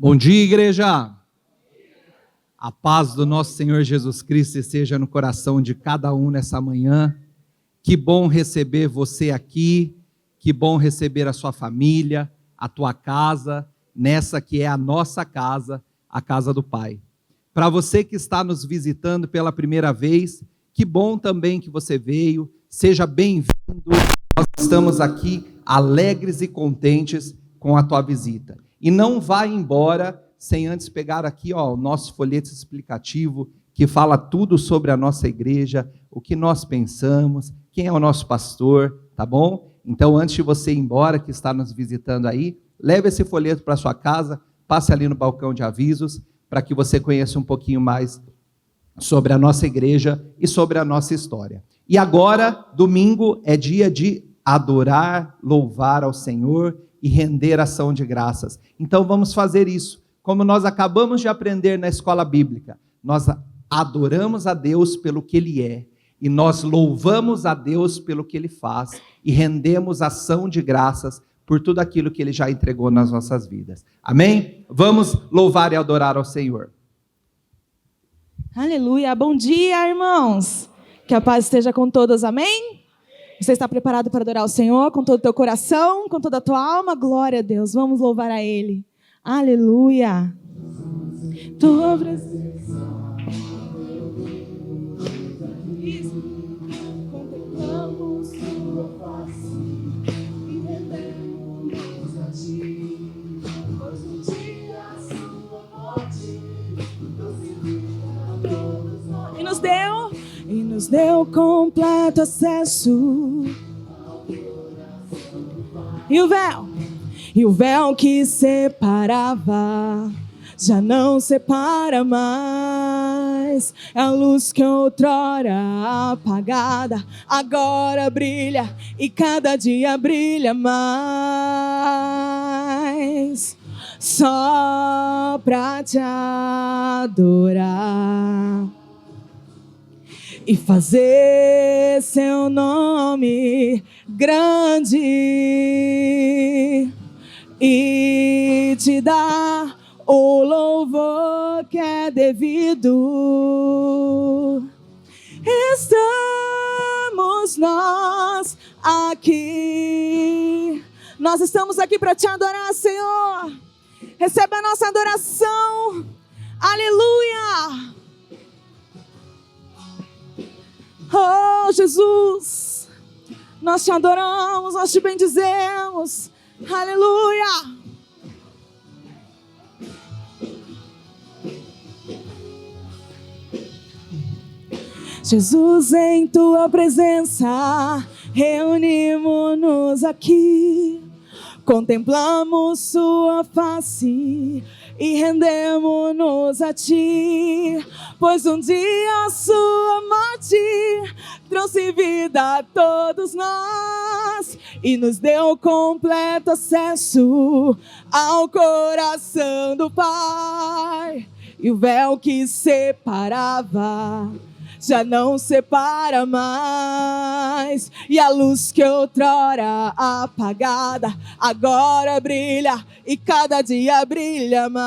Bom dia, igreja! A paz do nosso Senhor Jesus Cristo esteja no coração de cada um nessa manhã. Que bom receber você aqui, que bom receber a sua família, a tua casa, nessa que é a nossa casa, a casa do Pai. Para você que está nos visitando pela primeira vez, que bom também que você veio, seja bem-vindo. Nós estamos aqui alegres e contentes com a tua visita. E não vá embora sem antes pegar aqui o nosso folheto explicativo, que fala tudo sobre a nossa igreja, o que nós pensamos, quem é o nosso pastor, tá bom? Então, antes de você ir embora, que está nos visitando aí, leve esse folheto para sua casa, passe ali no balcão de avisos, para que você conheça um pouquinho mais sobre a nossa igreja e sobre a nossa história. E agora, domingo, é dia de adorar, louvar ao Senhor e render ação de graças. Então vamos fazer isso. Como nós acabamos de aprender na escola bíblica, nós adoramos a Deus pelo que Ele é, e nós louvamos a Deus pelo que Ele faz, e rendemos ação de graças por tudo aquilo que Ele já entregou nas nossas vidas. Amém? Vamos louvar e adorar ao Senhor. Aleluia, bom dia, irmãos. Que a paz esteja com todos, amém? Você está preparado para adorar o Senhor com todo o teu coração, com toda a tua alma? Glória a Deus, vamos louvar a Ele. Aleluia. Tua presença. Contemplamos tua face e rendemos a ti. Pois um dia a sua morte e nos deu completo acesso. E o véu que separava já não separa mais. É a luz que outrora apagada agora brilha, e cada dia brilha mais. Só pra te adorar e fazer seu nome grande e te dar o louvor que é devido. Estamos nós aqui. Nós estamos aqui para te adorar, Senhor. Receba a nossa adoração. Aleluia. Oh, Jesus, nós te adoramos, nós te bendizemos. Aleluia. Jesus, em tua presença, reunimos-nos aqui. Contemplamos sua face e rendemos-nos a ti, pois um dia a sua morte trouxe vida a todos nós e nos deu completo acesso ao coração do Pai. E o véu que separava já não separa mais, e a luz que outrora apagada agora brilha, e cada dia brilha mais.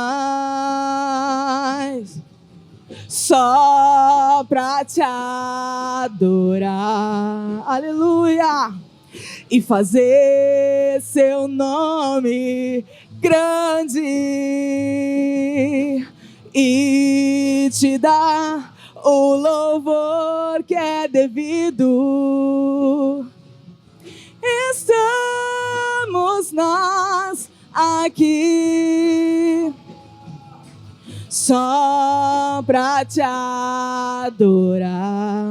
Só pra te adorar, aleluia, e fazer seu nome grande e te dar o louvor que é devido. Estamos nós aqui só pra te adorar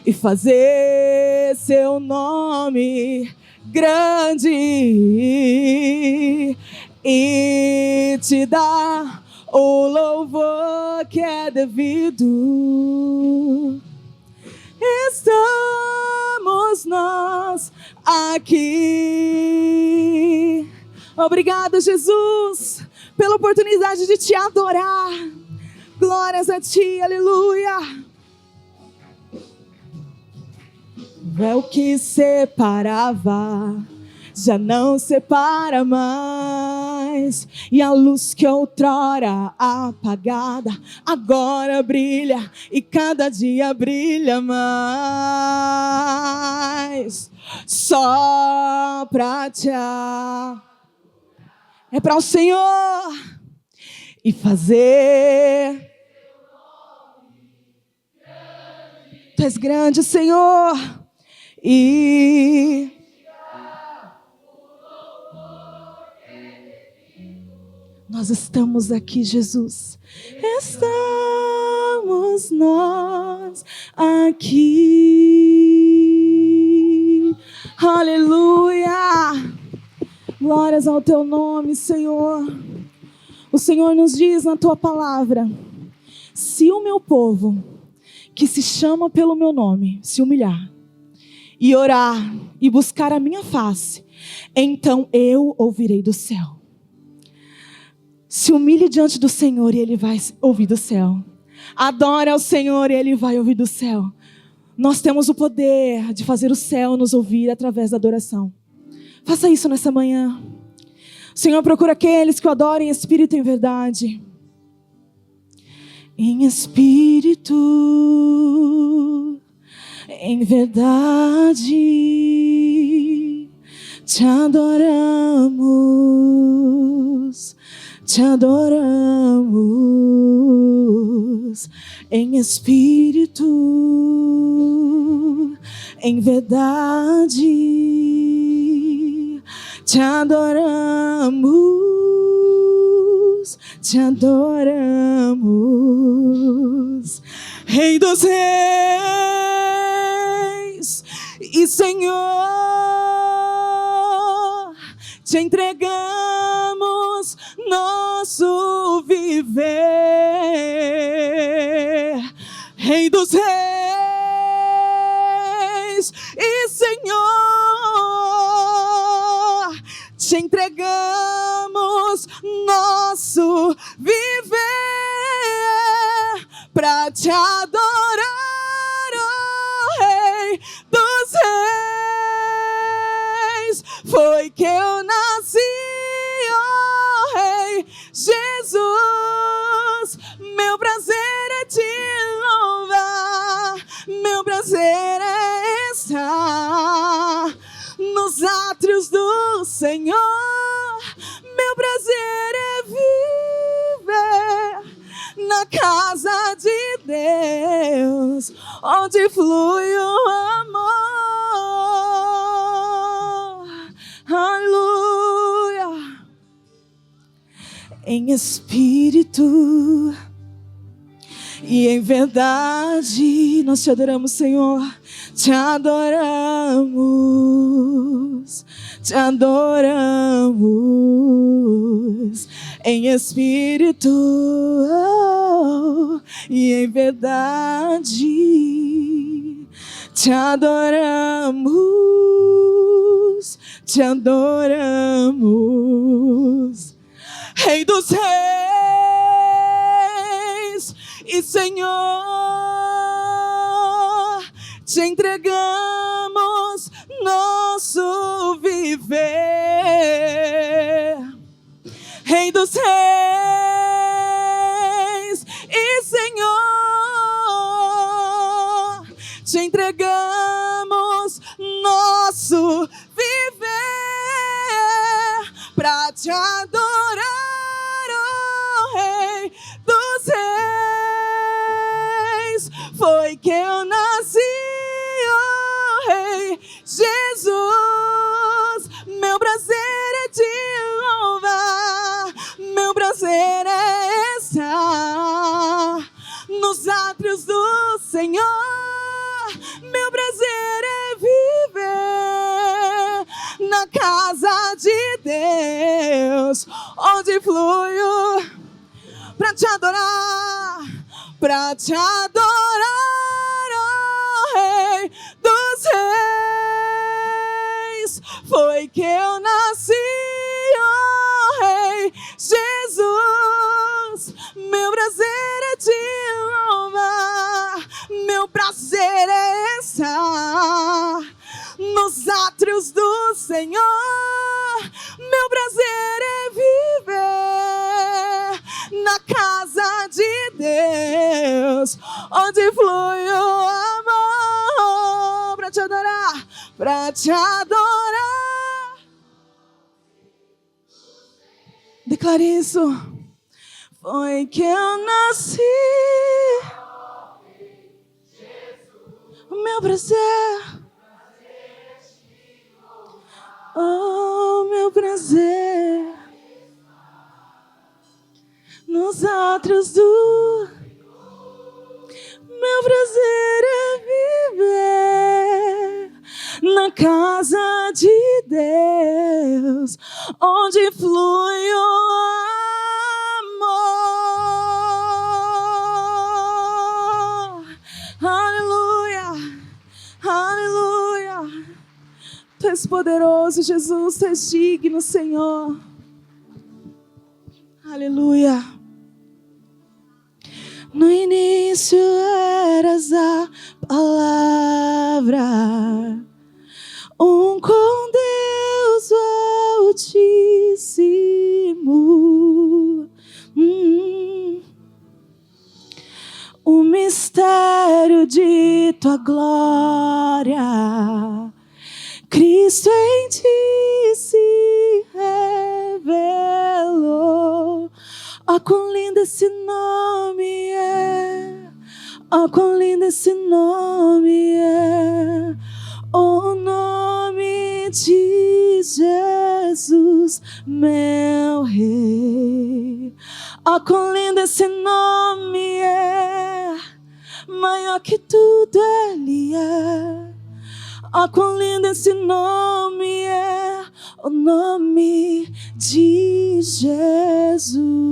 e fazer seu nome grande e te dar o louvor que é devido. Estamos nós aqui. Obrigado, Jesus, pela oportunidade de te adorar. Glórias a ti, aleluia. O véu que separava já não separa mais. mais. E a luz que outrora apagada agora brilha, e cada dia brilha mais. Só pra te é para o Senhor e fazer. Tu és grande, Senhor, e nós estamos aqui, Jesus. Estamos nós aqui. Aleluia. Glórias ao teu nome, Senhor. O Senhor nos diz na tua palavra: se o meu povo, que se chama pelo meu nome, se humilhar e orar e buscar a minha face, então eu ouvirei do céu. Se humilhe diante do Senhor e Ele vai ouvir do céu. Adore ao Senhor e Ele vai ouvir do céu. Nós temos o poder de fazer o céu nos ouvir através da adoração. Faça isso nessa manhã. O Senhor procura aqueles que o adorem em espírito e em verdade. Em espírito, em verdade, te adoramos, te adoramos. Em espírito, em verdade, te adoramos, te adoramos. Rei dos reis e Senhor, te entregamos nosso viver. Rei dos reis e Senhor, te entregamos nosso viver para te adorar, oh Rei dos reis. Foi que eu nasci, oh Rei Jesus. Meu prazer é te louvar, meu prazer é estar nos átrios do Senhor. Meu prazer é viver na casa de Deus, onde flui o amor. Aleluia. Em espírito e em verdade, nós te adoramos, Senhor. Te adoramos, te adoramos. Em espírito e em verdade, te adoramos, te adoramos. Rei dos reis e Senhor, te entregamos nosso viver. Rei dos reis e Senhor, te entregamos nosso viver para te adorar, oh Rei dos reis. Foi que eu nasci, oh Rei Jesus. Meu prazer é te louvar, meu prazer é estar nos átrios do Senhor. Meu prazer é viver na casa de Deus, onde flui o pra te adorar, pra te adorar, oh Rei dos reis. Foi que eu nasci, oh Rei Jesus. Meu prazer é te louvar, meu prazer é estar nos átrios do Senhor. Meu prazer é viver onde flui o amor pra te adorar, pra te adorar. Declare isso. Foi que eu nasci. O meu prazer. Oh, meu prazer. Nos átrios do. Meu prazer é viver na casa de Deus, onde flui o amor. Aleluia, aleluia. Tu és poderoso, Jesus, tu és digno, Senhor. Aleluia. No início eras a palavra, com Deus Altíssimo. O mistério de tua glória, Cristo em ti se revelou. Oh, quão lindo esse nome é. Oh, quão lindo esse nome é. O nome de Jesus, meu Rei. Oh, quão lindo esse nome é. Maior que tudo Ele é. Oh, quão lindo esse nome é. O nome de Jesus.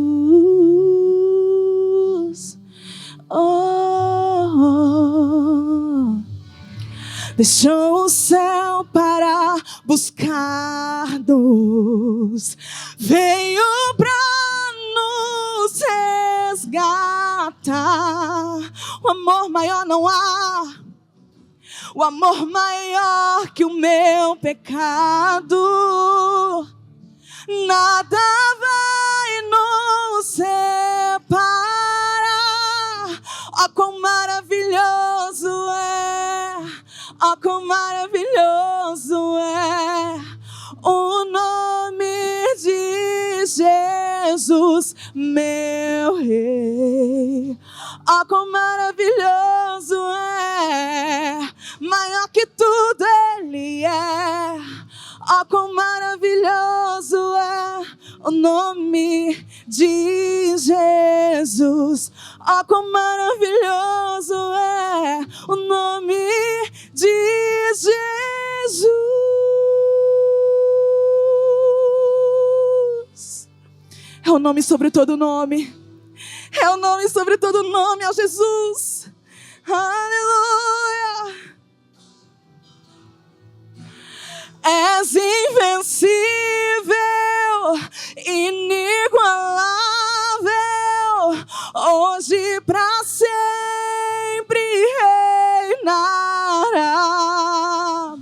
Oh, deixou o céu para buscar-nos, veio para nos resgatar. O amor maior não há. O amor maior que o meu pecado, nada vai nos separar. Oh, quão maravilhoso é, oh, quão maravilhoso é o nome de Jesus, meu Rei. Oh, quão maravilhoso é, maior que tudo Ele é. Oh, quão maravilhoso é o nome de Jesus. Oh, quão maravilhoso é o nome de Jesus. É o nome sobre todo nome. É o nome sobre todo nome, é o Jesus. Aleluia. És invencível, inigualável, hoje pra sempre reinará.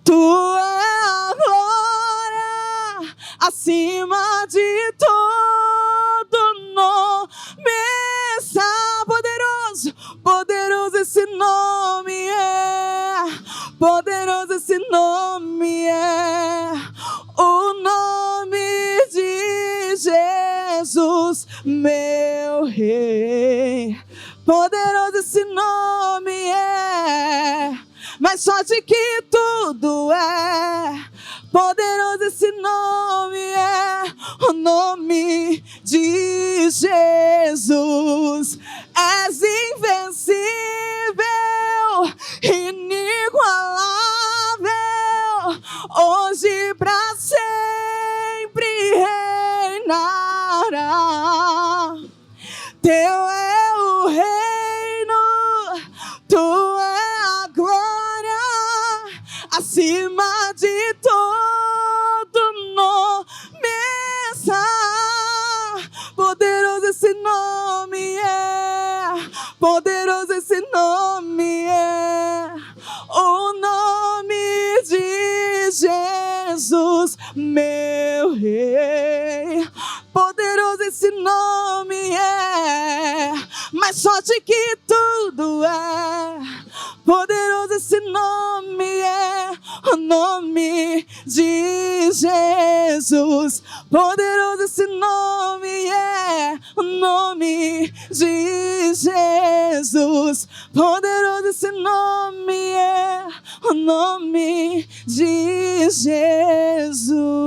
Tua é a glória, acima de todo nome está poderoso, poderoso esse nome é, poderoso esse nome é, o nome de Jesus, meu Rei. Poderoso esse nome é, mais forte que tudo é. Poderoso esse nome é, o nome de Jesus. És invencível, inigualável, hoje pra sempre reinará. Teu é o reino, tu é a glória, acima de todo nome está. Poderoso esse nome é, poderoso esse nome é, o nome de Jesus, meu Rei. Poderoso esse nome é, mais forte que tudo é. Poderoso esse nome é, o nome de Jesus. Poderoso esse nome é, o nome de Jesus. Poderoso esse nome é, o nome de Jesus.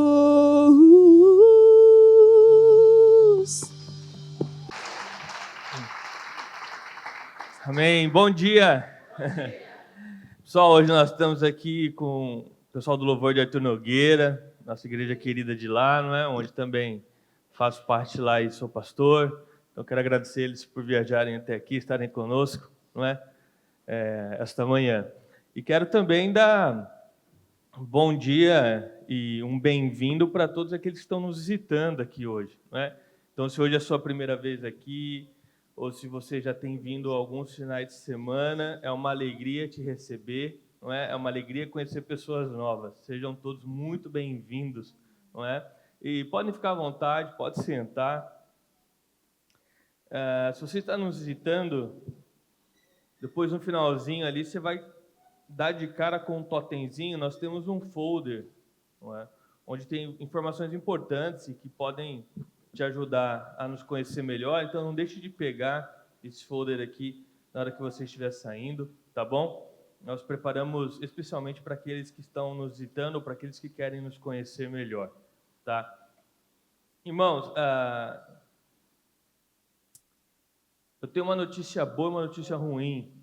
Amém. Bom dia. Pessoal, hoje nós estamos aqui com o pessoal do Louvor de Arthur Nogueira, nossa igreja querida de lá, não é? Onde também faço parte lá e sou pastor. Então, quero agradecer eles por viajarem até aqui, estarem conosco, não é? Esta manhã. E quero também dar um bom dia e um bem-vindo para todos aqueles que estão nos visitando aqui hoje, não é? Então, se hoje é a sua primeira vez aqui, ou se você já tem vindo alguns finais de semana, é uma alegria te receber, não é? É uma alegria conhecer pessoas novas. Sejam todos muito bem-vindos, não é? E podem ficar à vontade, pode sentar. Se você está nos visitando, depois no finalzinho ali, você vai dar de cara com um totemzinho. Nós temos um folder, não é? Onde tem informações importantes e que podem te ajudar a nos conhecer melhor. Então, não deixe de pegar esse folder aqui na hora que você estiver saindo, tá bom? Nós preparamos especialmente para aqueles que estão nos visitando ou para aqueles que querem nos conhecer melhor, tá? Irmãos, eu tenho uma notícia boa e uma notícia ruim.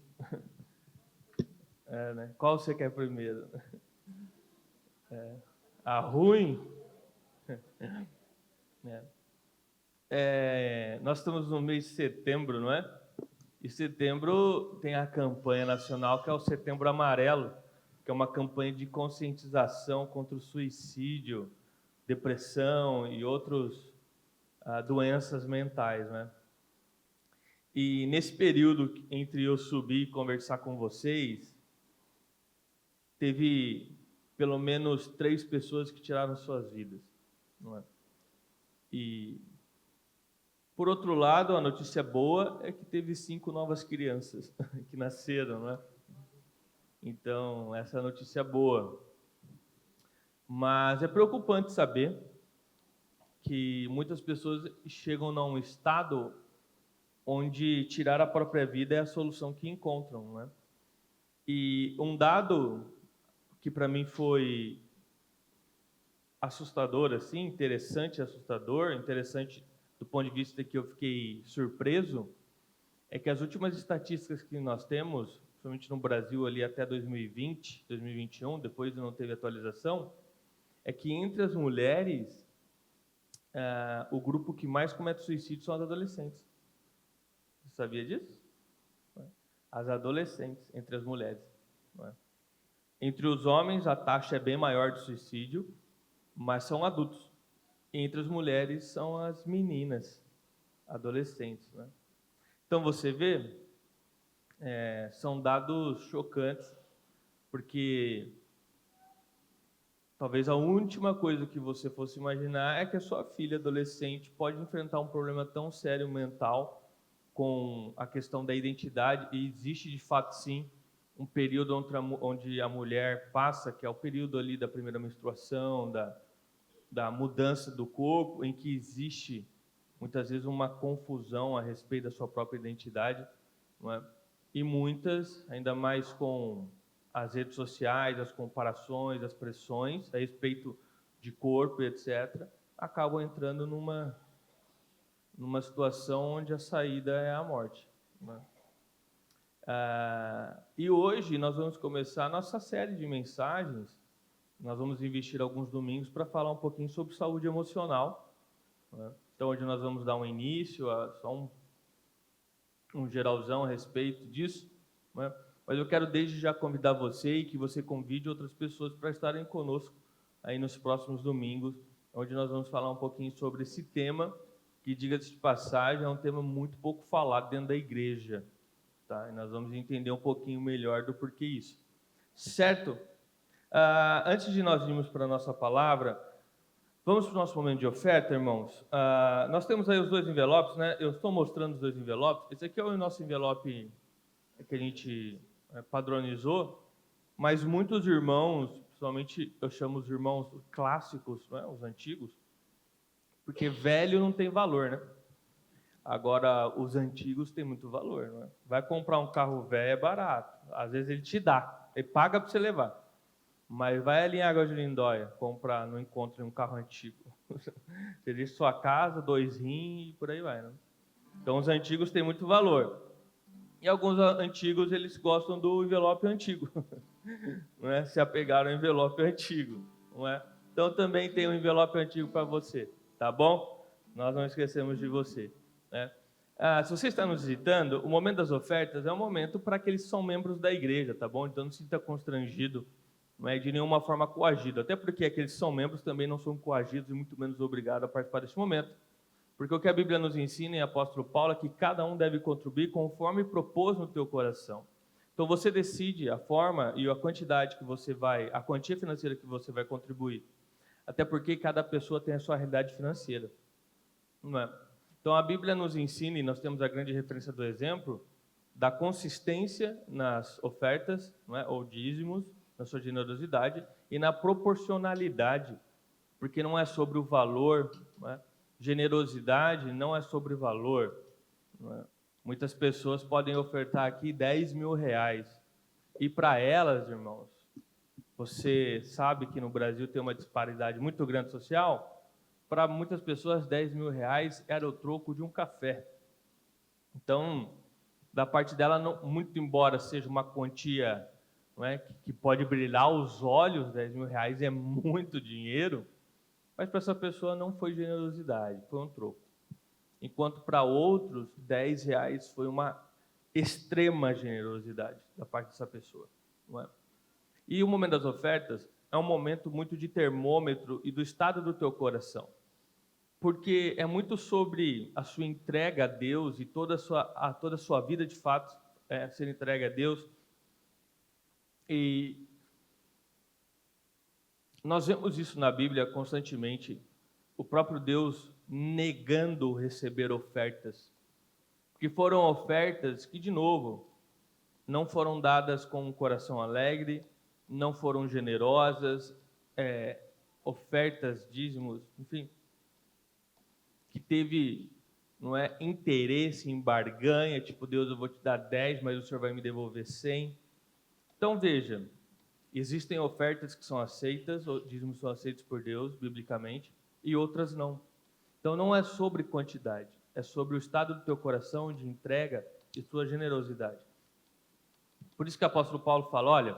Né? Qual você quer primeiro? A ruim? Nós estamos no mês de setembro, não é? E setembro tem a campanha nacional, que é o Setembro Amarelo, que é uma campanha de conscientização contra o suicídio, depressão e outras doenças mentais, né? E nesse período entre eu subir e conversar com vocês, teve pelo menos 3 pessoas que tiraram suas vidas, não é? E por outro lado, a notícia boa é que teve 5 novas crianças que nasceram, né? Então, essa é a notícia boa. Mas é preocupante saber que muitas pessoas chegam a um estado onde tirar a própria vida é a solução que encontram, né? E um dado que para mim foi assustador, assim, interessante do ponto de vista que eu fiquei surpreso, é que as últimas estatísticas que nós temos, principalmente no Brasil ali até 2020, 2021, depois não teve atualização, é que entre as mulheres, o grupo que mais comete suicídio são as adolescentes. Você sabia disso? As adolescentes, entre as mulheres. Não é? Entre os homens, a taxa é bem maior de suicídio, mas são adultos. Entre as mulheres são as meninas, adolescentes, né? Então você vê, são dados chocantes, porque talvez a última coisa que você fosse imaginar é que a sua filha adolescente pode enfrentar um problema tão sério mental com a questão da identidade, e existe de fato sim um período onde a mulher passa, que é o período ali da primeira menstruação, da mudança do corpo, em que existe muitas vezes uma confusão a respeito da sua própria identidade, não é? E muitas, ainda mais com as redes sociais, as comparações, as pressões a respeito de corpo, etc., acabam entrando numa situação onde a saída é a morte, não é? E hoje nós vamos começar a nossa série de mensagens. Nós vamos investir alguns domingos para falar um pouquinho sobre saúde emocional, né? Então, hoje nós vamos dar um início, só um geralzão a respeito disso, né? Mas eu quero desde já convidar você e que você convide outras pessoas para estarem conosco aí nos próximos domingos, onde nós vamos falar um pouquinho sobre esse tema, que, diga-se de passagem, é um tema muito pouco falado dentro da igreja, tá? E nós vamos entender um pouquinho melhor do porquê isso. Certo? Antes de nós irmos para a nossa palavra, Vamos para o nosso momento de oferta, irmãos. Nós temos aí os 2 envelopes, né? Eu estou mostrando os 2 envelopes. Esse aqui é o nosso envelope que a gente padronizou, mas muitos irmãos, principalmente eu chamo os irmãos clássicos, né? Os antigos, porque velho não tem valor, né? Agora, os antigos têm muito valor, né? Vai comprar um carro velho é barato. Às vezes ele te dá, ele paga para você levar. Mas vai ali em Águas de Lindóia comprar, não encontra um carro antigo. Você deixa sua casa, 2 rins e por aí vai, né? Então, os antigos têm muito valor. E alguns antigos, eles gostam do envelope antigo. Não é? Se apegaram ao envelope antigo. Não é? Então, também tem um envelope antigo para você. Tá bom? Nós não esquecemos de você. Né? Se você está nos visitando, o momento das ofertas é um momento para aqueles que são membros da igreja, tá bom? Então, não se sinta constrangido, não é de nenhuma forma coagido, até porque aqueles que são membros também não são coagidos e muito menos obrigados a participar deste momento, porque o que a Bíblia nos ensina em apóstolo Paulo é que cada um deve contribuir conforme propôs no teu coração. Então você decide a forma e a quantidade que você vai, a quantia financeira que você vai contribuir, até porque cada pessoa tem a sua realidade financeira, não é? Então a Bíblia nos ensina, e nós temos a grande referência do exemplo, da consistência nas ofertas, não é? Ou dízimos, na sua generosidade e na proporcionalidade, porque não é sobre o valor, não é? Generosidade não é sobre valor. Não é? Muitas pessoas podem ofertar aqui 10 mil reais, e para elas, irmãos, você sabe que no Brasil tem uma disparidade muito grande social, para muitas pessoas 10 mil reais era o troco de um café. Então, da parte dela, não, muito embora seja uma quantia, não é, que pode brilhar os olhos, 10 mil reais é muito dinheiro, mas para essa pessoa não foi generosidade, foi um troco. Enquanto para outros, 10 reais foi uma extrema generosidade da parte dessa pessoa. Não é? E o momento das ofertas é um momento muito de termômetro e do estado do teu coração. Porque é muito sobre a sua entrega a Deus e toda a sua vida, de fato, ser entregue a Deus. E nós vemos isso na Bíblia constantemente, o próprio Deus negando receber ofertas, porque foram ofertas que, de novo, não foram dadas com um coração alegre, não foram generosas, ofertas, dízimos, enfim, que teve, não é, interesse em barganha, tipo, Deus, eu vou te dar 10, mas o Senhor vai me devolver 100. Então, veja, existem ofertas que são aceitas, dízimos são aceitos por Deus, biblicamente, e outras não. Então, não é sobre quantidade, é sobre o estado do teu coração de entrega e sua generosidade. Por isso que o apóstolo Paulo fala, olha,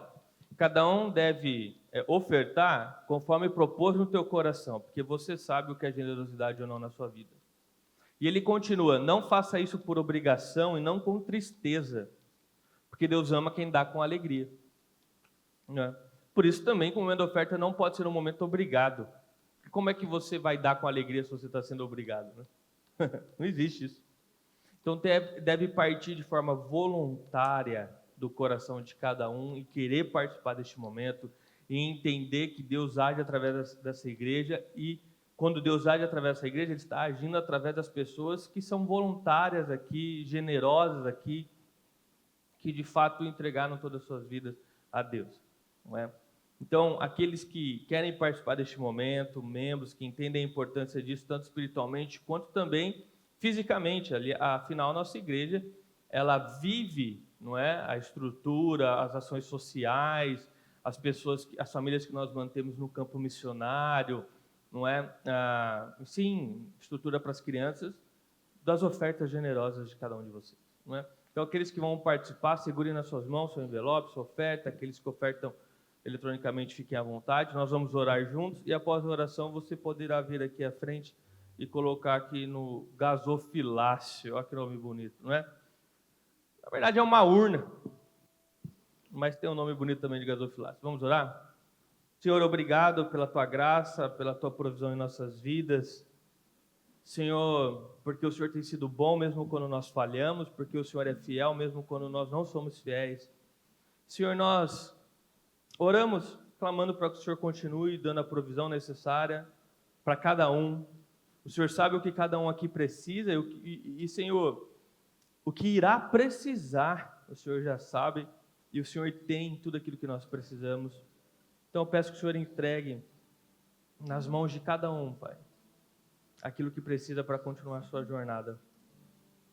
cada um deve ofertar conforme propôs no teu coração, porque você sabe o que é generosidade ou não na sua vida. E ele continua, não faça isso por obrigação e não com tristeza, porque Deus ama quem dá com alegria. Né? Por isso também, o momento da oferta não pode ser um momento obrigado. Como é que você vai dar com alegria se você está sendo obrigado? Né? Não existe isso. Então deve partir de forma voluntária do coração de cada um e querer participar deste momento e entender que Deus age através dessa igreja, e quando Deus age através dessa igreja, Ele está agindo através das pessoas que são voluntárias aqui, generosas aqui, que de fato entregaram todas as suas vidas a Deus. Não é? Então, aqueles que querem participar deste momento, membros que entendem a importância disso, tanto espiritualmente quanto também fisicamente, afinal, a nossa igreja, ela vive, não é, a estrutura, as ações sociais, as pessoas, as famílias que nós mantemos no campo missionário, não é, sim, estrutura para as crianças, das ofertas generosas de cada um de vocês, não é? Então, aqueles que vão participar, segurem nas suas mãos seu envelope, sua oferta. Aqueles que ofertam eletronicamente, fiquem à vontade. Nós vamos orar juntos e, após a oração, você poderá vir aqui à frente e colocar aqui no gasofilácio. Olha que nome bonito, não é? Na verdade, é uma urna, mas tem um nome bonito também de gasofilácio. Vamos orar? Senhor, obrigado pela Tua graça, pela Tua provisão em nossas vidas. Senhor, porque o Senhor tem sido bom mesmo quando nós falhamos, porque o Senhor é fiel mesmo quando nós não somos fiéis. Senhor, nós oramos clamando para que o Senhor continue dando a provisão necessária, para cada um. O Senhor sabe o que cada um aqui precisa e, Senhor, o que irá precisar, o Senhor já sabe, e o Senhor tem tudo aquilo que nós precisamos. Então eu peço que o Senhor entregue nas mãos de cada um, Pai, aquilo que precisa para continuar a sua jornada.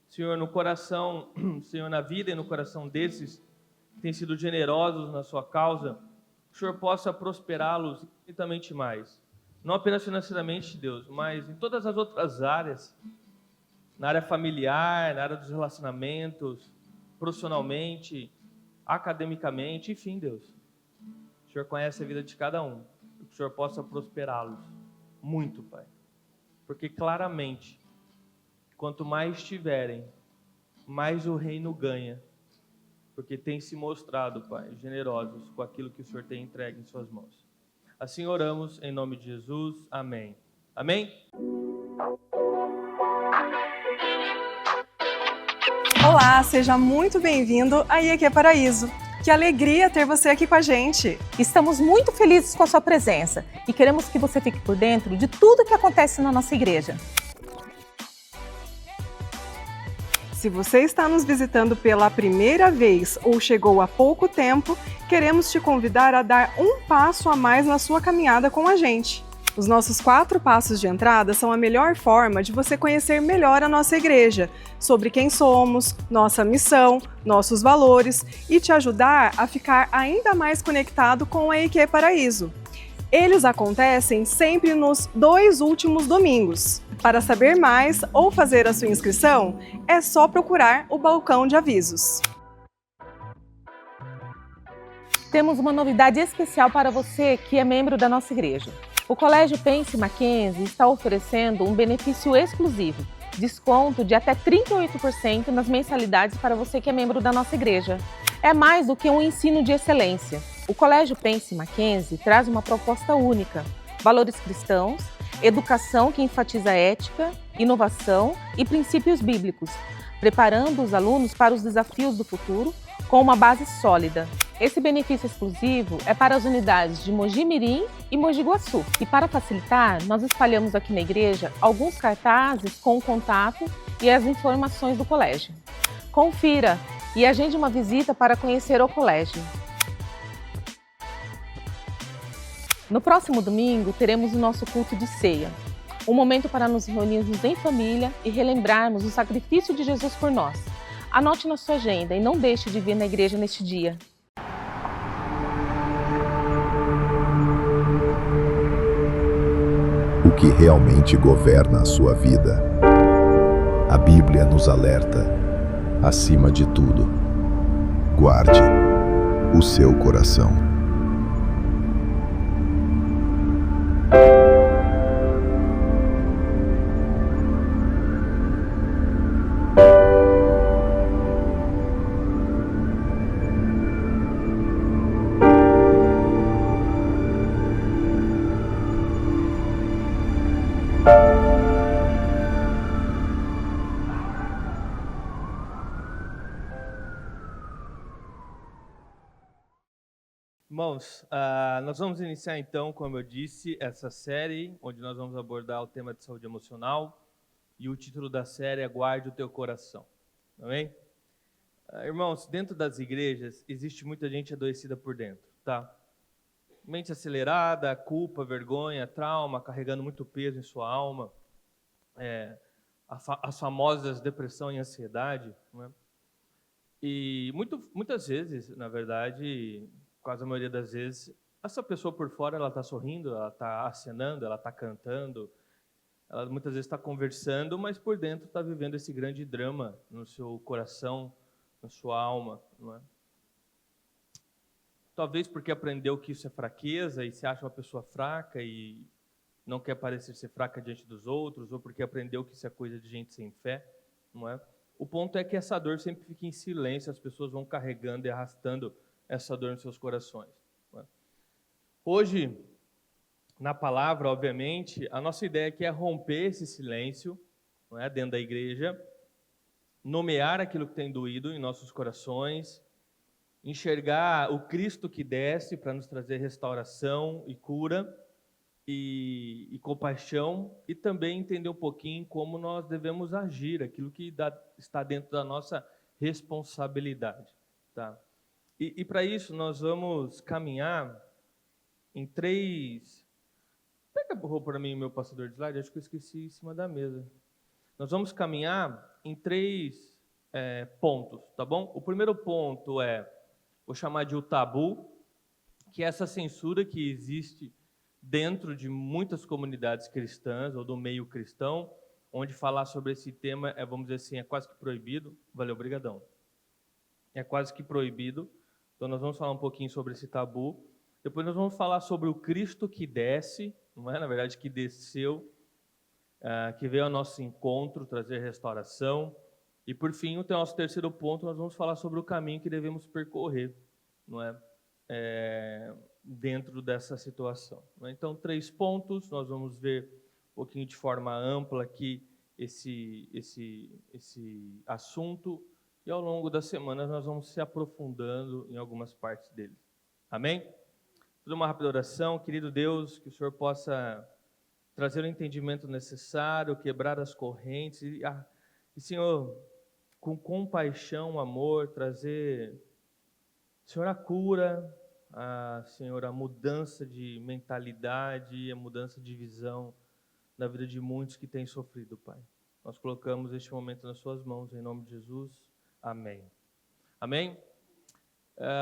Senhor, no coração, Senhor, na vida e no coração desses que têm sido generosos na sua causa, que o Senhor possa prosperá-los infinitamente mais. Não apenas financeiramente, Deus, mas em todas as outras áreas, na área familiar, na área dos relacionamentos, profissionalmente, academicamente, enfim, Deus. O Senhor conhece a vida de cada um, que o Senhor possa prosperá-los muito, Pai. Porque claramente, quanto mais tiverem, mais o reino ganha, porque tem se mostrado, Pai, generosos com aquilo que o Senhor tem entregue em suas mãos. Assim oramos, em nome de Jesus. Amém. Amém? Olá, seja muito bem-vindo à IEQ Paraíso. Que alegria ter você aqui com a gente. Estamos muito felizes com a sua presença e queremos que você fique por dentro de tudo que acontece na nossa igreja. Se você está nos visitando pela primeira vez ou chegou há pouco tempo, queremos te convidar a dar um passo a mais na sua caminhada com a gente. Os nossos 4 passos de entrada são a melhor forma de você conhecer melhor a nossa igreja, sobre quem somos, nossa missão, nossos valores e te ajudar a ficar ainda mais conectado com a IEQ Paraíso. Eles acontecem sempre nos 2 últimos domingos. Para saber mais ou fazer a sua inscrição, é só procurar o balcão de avisos. Temos uma novidade especial para você que é membro da nossa igreja. O Colégio Pense Mackenzie está oferecendo um benefício exclusivo, desconto de até 38% nas mensalidades para você que é membro da nossa igreja. É mais do que um ensino de excelência. O Colégio Pense Mackenzie traz uma proposta única, valores cristãos, educação que enfatiza ética, inovação e princípios bíblicos, preparando os alunos para os desafios do futuro com uma base sólida. Esse benefício exclusivo é para as unidades de Mogi Mirim e Mogi Guaçu. E para facilitar, nós espalhamos aqui na igreja alguns cartazes com o contato e as informações do colégio. Confira e agende uma visita para conhecer o colégio. No próximo domingo, teremos o nosso culto de ceia, um momento para nos reunirmos em família e relembrarmos o sacrifício de Jesus por nós. Anote na sua agenda e não deixe de vir na igreja neste dia. O que realmente governa a sua vida. A Bíblia nos alerta, acima de tudo, guarde o seu coração. Irmãos, nós vamos iniciar então, como eu disse, essa série, onde nós vamos abordar o tema de saúde emocional, e o título da série é Guarde o Teu Coração. Amém? Irmãos, dentro das igrejas, existe muita gente adoecida por dentro, tá? Mente acelerada, culpa, vergonha, trauma, carregando muito peso em sua alma, as famosas depressão e ansiedade, não é? E muitas vezes, na verdade, quase a maioria das vezes, essa pessoa por fora ela está sorrindo, ela está acenando, ela está cantando, ela muitas vezes está conversando, mas por dentro está vivendo esse grande drama no seu coração, na sua alma, não é? Talvez porque aprendeu que isso é fraqueza e se acha uma pessoa fraca e não quer parecer ser fraca diante dos outros, ou porque aprendeu que isso é coisa de gente sem fé, não é? O ponto é que essa dor sempre fica em silêncio, as pessoas vão carregando e arrastando essa dor nos seus corações. Não é? Hoje, na palavra, obviamente, a nossa ideia aqui é romper esse silêncio, não é? Dentro da igreja, nomear aquilo que tem doído em nossos corações, enxergar o Cristo que desce para nos trazer restauração e cura, e compaixão, e também entender um pouquinho como nós devemos agir, aquilo que está dentro da nossa responsabilidade. Tá? E para isso nós vamos caminhar em 3... Pega para mim meu passador de slide, acho que eu esqueci em cima da mesa. Nós vamos caminhar em 3 pontos, tá bom? O primeiro ponto vou chamar de o tabu, que é essa censura que existe dentro de muitas comunidades cristãs ou do meio cristão, onde falar sobre esse tema vamos dizer assim, é quase que proibido. Valeu, brigadão. É quase que proibido. Então nós vamos falar um pouquinho sobre esse tabu. Depois nós vamos falar sobre o Cristo que desce, não é? Na verdade, que desceu, que veio ao nosso encontro, trazer restauração. E por fim, o nosso terceiro ponto, nós vamos falar sobre o caminho que devemos percorrer, não é? Dentro dessa situação. Então, 3 pontos, nós vamos ver um pouquinho de forma ampla aqui esse assunto, e ao longo das semanas nós vamos se aprofundando em algumas partes dele. Amém? Tudo uma rápida oração. Querido Deus, que o Senhor possa trazer o entendimento necessário, quebrar as correntes, e Senhor, com compaixão, amor, trazer, Senhor, a cura, Senhor, a mudança de mentalidade, a mudança de visão na vida de muitos que têm sofrido, Pai. Nós colocamos este momento nas suas mãos, em nome de Jesus. Amém. Amém?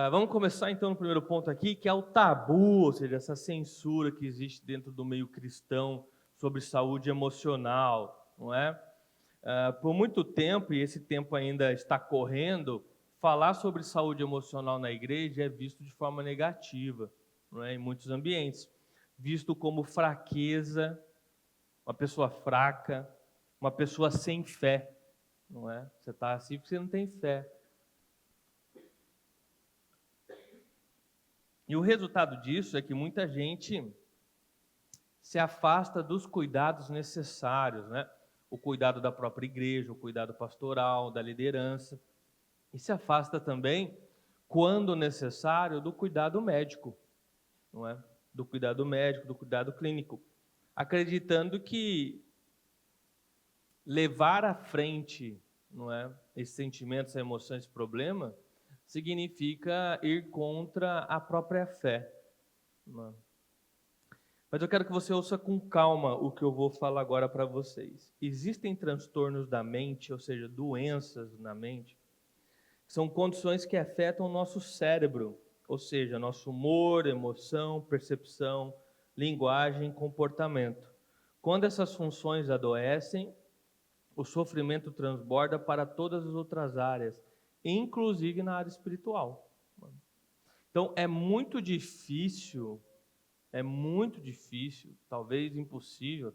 Vamos começar então no primeiro ponto aqui, que é o tabu, ou seja, essa censura que existe dentro do meio cristão sobre saúde emocional, não é? Por muito tempo, e esse tempo ainda está correndo, falar sobre saúde emocional na igreja é visto de forma negativa, não é? Em muitos ambientes, visto como fraqueza, uma pessoa fraca, uma pessoa sem fé, não é? Você está assim porque você não tem fé. E o resultado disso é que muita gente se afasta dos cuidados necessários, né? O cuidado da própria igreja, o cuidado pastoral, da liderança, e se afasta também, quando necessário, do cuidado médico, não é? Do cuidado médico, do cuidado clínico, acreditando que levar à frente, não é, esses sentimentos, essa emoção, esse problema, significa ir contra a própria fé. Não é? Mas eu quero que você ouça com calma o que eu vou falar agora para vocês. Existem transtornos da mente, ou seja, doenças na mente, que são condições que afetam o nosso cérebro, ou seja, nosso humor, emoção, percepção, linguagem, comportamento. Quando essas funções adoecem, o sofrimento transborda para todas as outras áreas, inclusive na área espiritual. Então, é muito difícil, talvez impossível,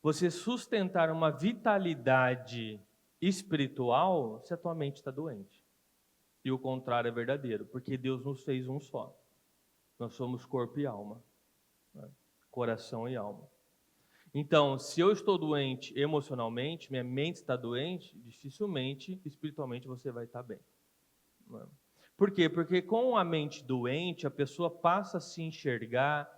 você sustentar uma vitalidade espiritual se a tua mente está doente. E o contrário é verdadeiro, porque Deus nos fez um só. Nós somos corpo e alma, né? Coração e alma. Então, se eu estou doente emocionalmente, minha mente está doente, dificilmente, espiritualmente, você vai estar bem. Não é? Por quê? Porque com a mente doente, a pessoa passa a se enxergar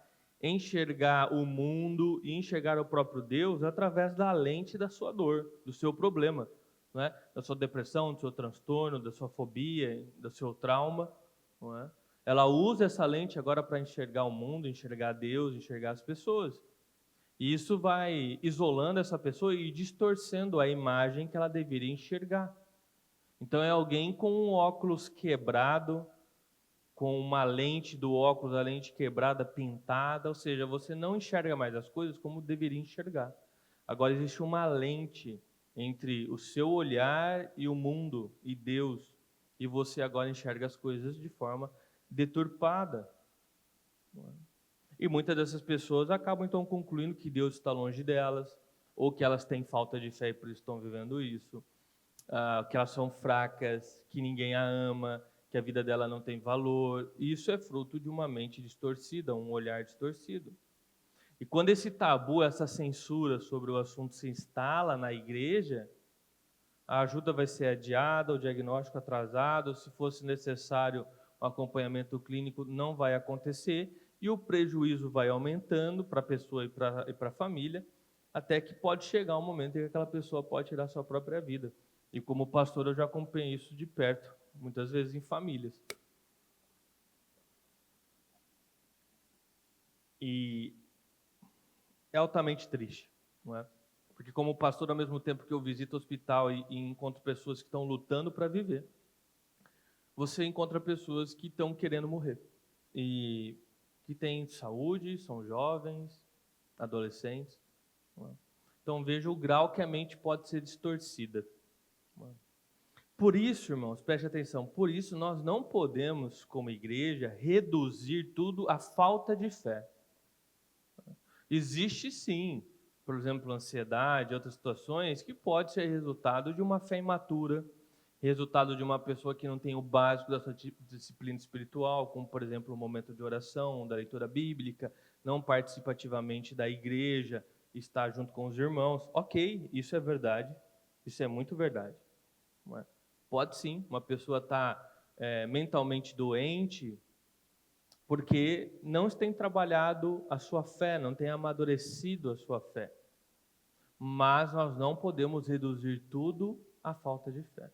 o mundo e enxergar o próprio Deus através da lente da sua dor, do seu problema, não é? Da sua depressão, do seu transtorno, da sua fobia, do seu trauma. Não é? Ela usa essa lente agora para enxergar o mundo, enxergar Deus, enxergar as pessoas. E isso vai isolando essa pessoa e distorcendo a imagem que ela deveria enxergar. Então é alguém com um óculos quebrado, com uma lente do óculos, a lente quebrada, pintada, ou seja, você não enxerga mais as coisas como deveria enxergar. Agora existe uma lente entre o seu olhar e o mundo e Deus, e você agora enxerga as coisas de forma deturpada. E muitas dessas pessoas acabam então concluindo que Deus está longe delas, ou que elas têm falta de fé e por isso estão vivendo isso, que elas são fracas, que ninguém a ama, que a vida dela não tem valor. Isso é fruto de uma mente distorcida, um olhar distorcido. E quando esse tabu, essa censura sobre o assunto se instala na igreja, a ajuda vai ser adiada, o diagnóstico atrasado, se fosse necessário um acompanhamento clínico, não vai acontecer, e o prejuízo vai aumentando para a pessoa e para a família, até que pode chegar um momento em que aquela pessoa pode tirar sua própria vida. E como pastor eu já acompanhei isso de perto, muitas vezes em famílias. E é altamente triste, não é? Porque como pastor, ao mesmo tempo que eu visito o hospital e encontro pessoas que estão lutando para viver, você encontra pessoas que estão querendo morrer. E que têm saúde, são jovens, adolescentes. Não é? Então veja o grau que a mente pode ser distorcida. Não é? Por isso, irmãos, preste atenção, por isso nós não podemos, como igreja, reduzir tudo à falta de fé. Existe sim, por exemplo, ansiedade, outras situações, que pode ser resultado de uma fé imatura, resultado de uma pessoa que não tem o básico da sua disciplina espiritual, como, por exemplo, o momento de oração, da leitura bíblica, não participa ativamente da igreja, está junto com os irmãos. Ok, isso é verdade, isso é muito verdade. Não é? Pode sim, uma pessoa estar mentalmente doente porque não tem trabalhado a sua fé, não tem amadurecido a sua fé. Mas nós não podemos reduzir tudo à falta de fé.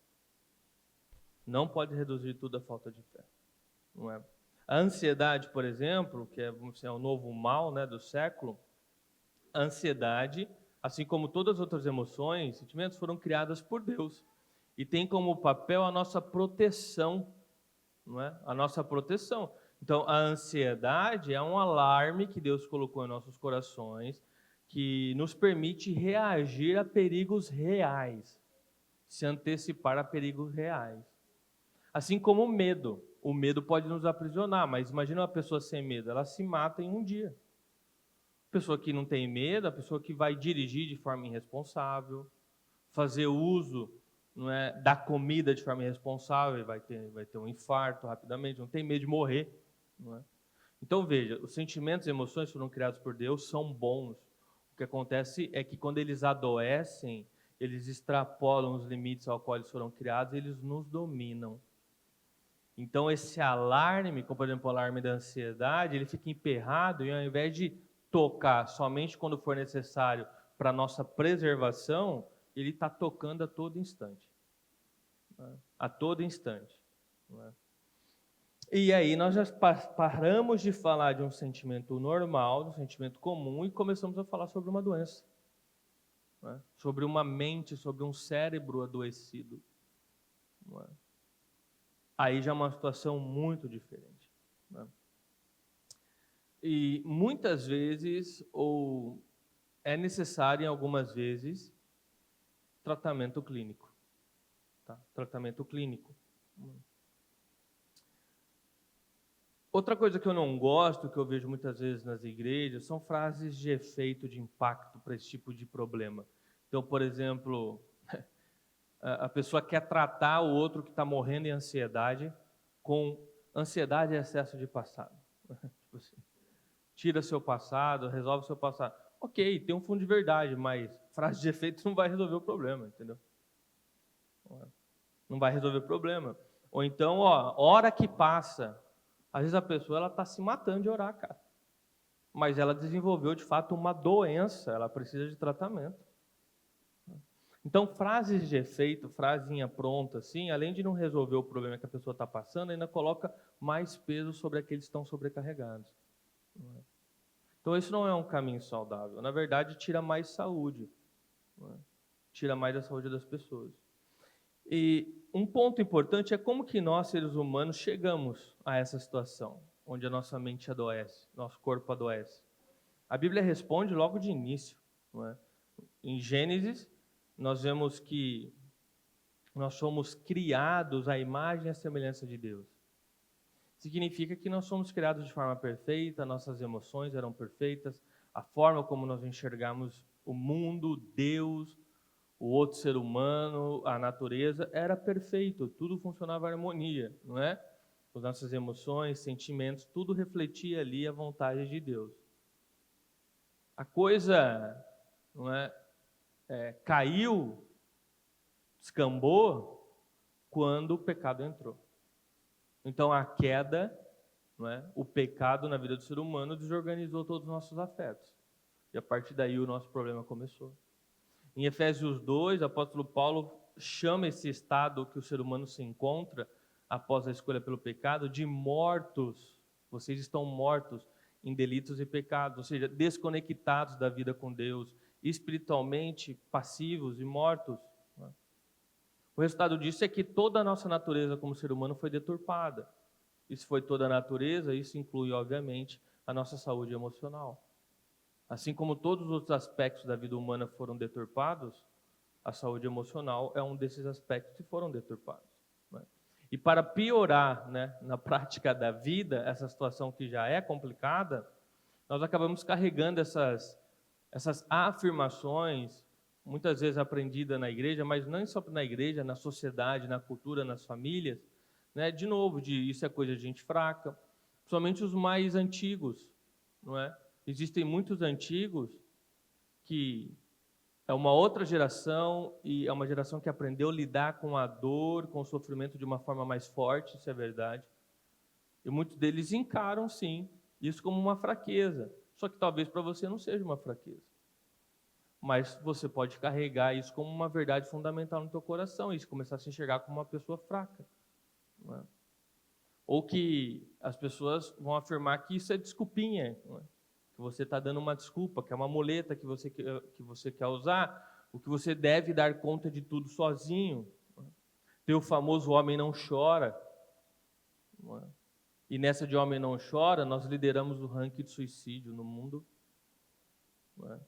Não pode reduzir tudo à falta de fé. Não é? A ansiedade, por exemplo, que é o novo mal, né, do século, a ansiedade, assim como todas as outras emoções, sentimentos, foram criadas por Deus. E tem como papel a nossa proteção. Não é? A nossa proteção. Então, a ansiedade é um alarme que Deus colocou em nossos corações, que nos permite reagir a perigos reais, se antecipar a perigos reais. Assim como o medo. O medo pode nos aprisionar, mas imagina uma pessoa sem medo, ela se mata em um dia. A pessoa que não tem medo, a pessoa que vai dirigir de forma irresponsável, fazer uso, não é, da comida de forma irresponsável, vai ter um infarto rapidamente, não tem medo de morrer. Não é? Então veja, os sentimentos e emoções foram criados por Deus, são bons. O que acontece é que quando eles adoecem, eles extrapolam os limites ao qual eles foram criados e eles nos dominam. Então esse alarme, como por exemplo o alarme da ansiedade, ele fica emperrado e ao invés de tocar somente quando for necessário para a nossa preservação, ele está tocando a todo instante. A todo instante. Não é? E aí nós já paramos de falar de um sentimento normal, de um sentimento comum, e começamos a falar sobre uma doença. Não é? Sobre uma mente, sobre um cérebro adoecido. Não é? Aí já é uma situação muito diferente. Não é? E muitas vezes, ou é necessário em algumas vezes, tratamento clínico. Tá? Tratamento clínico. Outra coisa que eu não gosto, que eu vejo muitas vezes nas igrejas, são frases de efeito, de impacto para esse tipo de problema. Então, por exemplo, a pessoa quer tratar o outro que está morrendo em ansiedade com ansiedade e excesso de passado. Tipo assim, tira seu passado, resolve seu passado. Ok, tem um fundo de verdade, mas frase de efeito não vai resolver o problema, entendeu? Não vai resolver o problema. Ou então, hora que passa, às vezes a pessoa está se matando de orar, cara. Mas ela desenvolveu, de fato, uma doença, ela precisa de tratamento. Então, frases de efeito, frasinha pronta, assim, além de não resolver o problema que a pessoa está passando, ainda coloca mais peso sobre aqueles que estão sobrecarregados. Então, isso não é um caminho saudável. Na verdade, tira mais saúde. Tira mais a saúde das pessoas. E um ponto importante é como que nós, seres humanos, chegamos a essa situação, onde a nossa mente adoece, nosso corpo adoece. A Bíblia responde logo de início. Não é? Em Gênesis, nós vemos que nós somos criados à imagem e à semelhança de Deus. Significa que nós somos criados de forma perfeita, nossas emoções eram perfeitas, a forma como nós enxergamos o mundo, Deus, o outro ser humano, a natureza, era perfeito, tudo funcionava em harmonia, não é? As nossas emoções, sentimentos, tudo refletia ali a vontade de Deus. A coisa, não é, caiu, descambou, quando o pecado entrou. Então a queda não é? O pecado na vida do ser humano desorganizou todos os nossos afetos. E a partir daí o nosso problema começou. Em Efésios 2, o apóstolo Paulo chama esse estado que o ser humano se encontra após a escolha pelo pecado de mortos. Vocês estão mortos em delitos e pecados, ou seja, desconectados da vida com Deus, espiritualmente passivos e mortos. O resultado disso é que toda a nossa natureza como ser humano foi deturpada. Isso foi toda a natureza, isso inclui, obviamente, a nossa saúde emocional. Assim como todos os outros aspectos da vida humana foram deturpados, a saúde emocional é um desses aspectos que foram deturpados. Né? E para piorar, né, na prática da vida, essa situação que já é complicada, nós acabamos carregando essas afirmações, muitas vezes aprendidas na igreja, mas não só na igreja, na sociedade, na cultura, nas famílias, né, de novo, isso é coisa de gente fraca, somente os mais antigos, não é? Existem muitos antigos que é uma outra geração e é uma geração que aprendeu a lidar com a dor, com o sofrimento de uma forma mais forte, isso é verdade. E muitos deles encaram, sim, isso como uma fraqueza. Só que talvez para você não seja uma fraqueza. Mas você pode carregar isso como uma verdade fundamental no teu coração e começar a se enxergar como uma pessoa fraca. Não é? Ou que as pessoas vão afirmar que isso é desculpinha, não é? Que você está dando uma desculpa, que é uma muleta que você quer usar, o que você deve dar conta de tudo sozinho. Não é? Tem o famoso homem não chora. Não é? E nessa de homem não chora, nós lideramos o ranking de suicídio no mundo. Não é?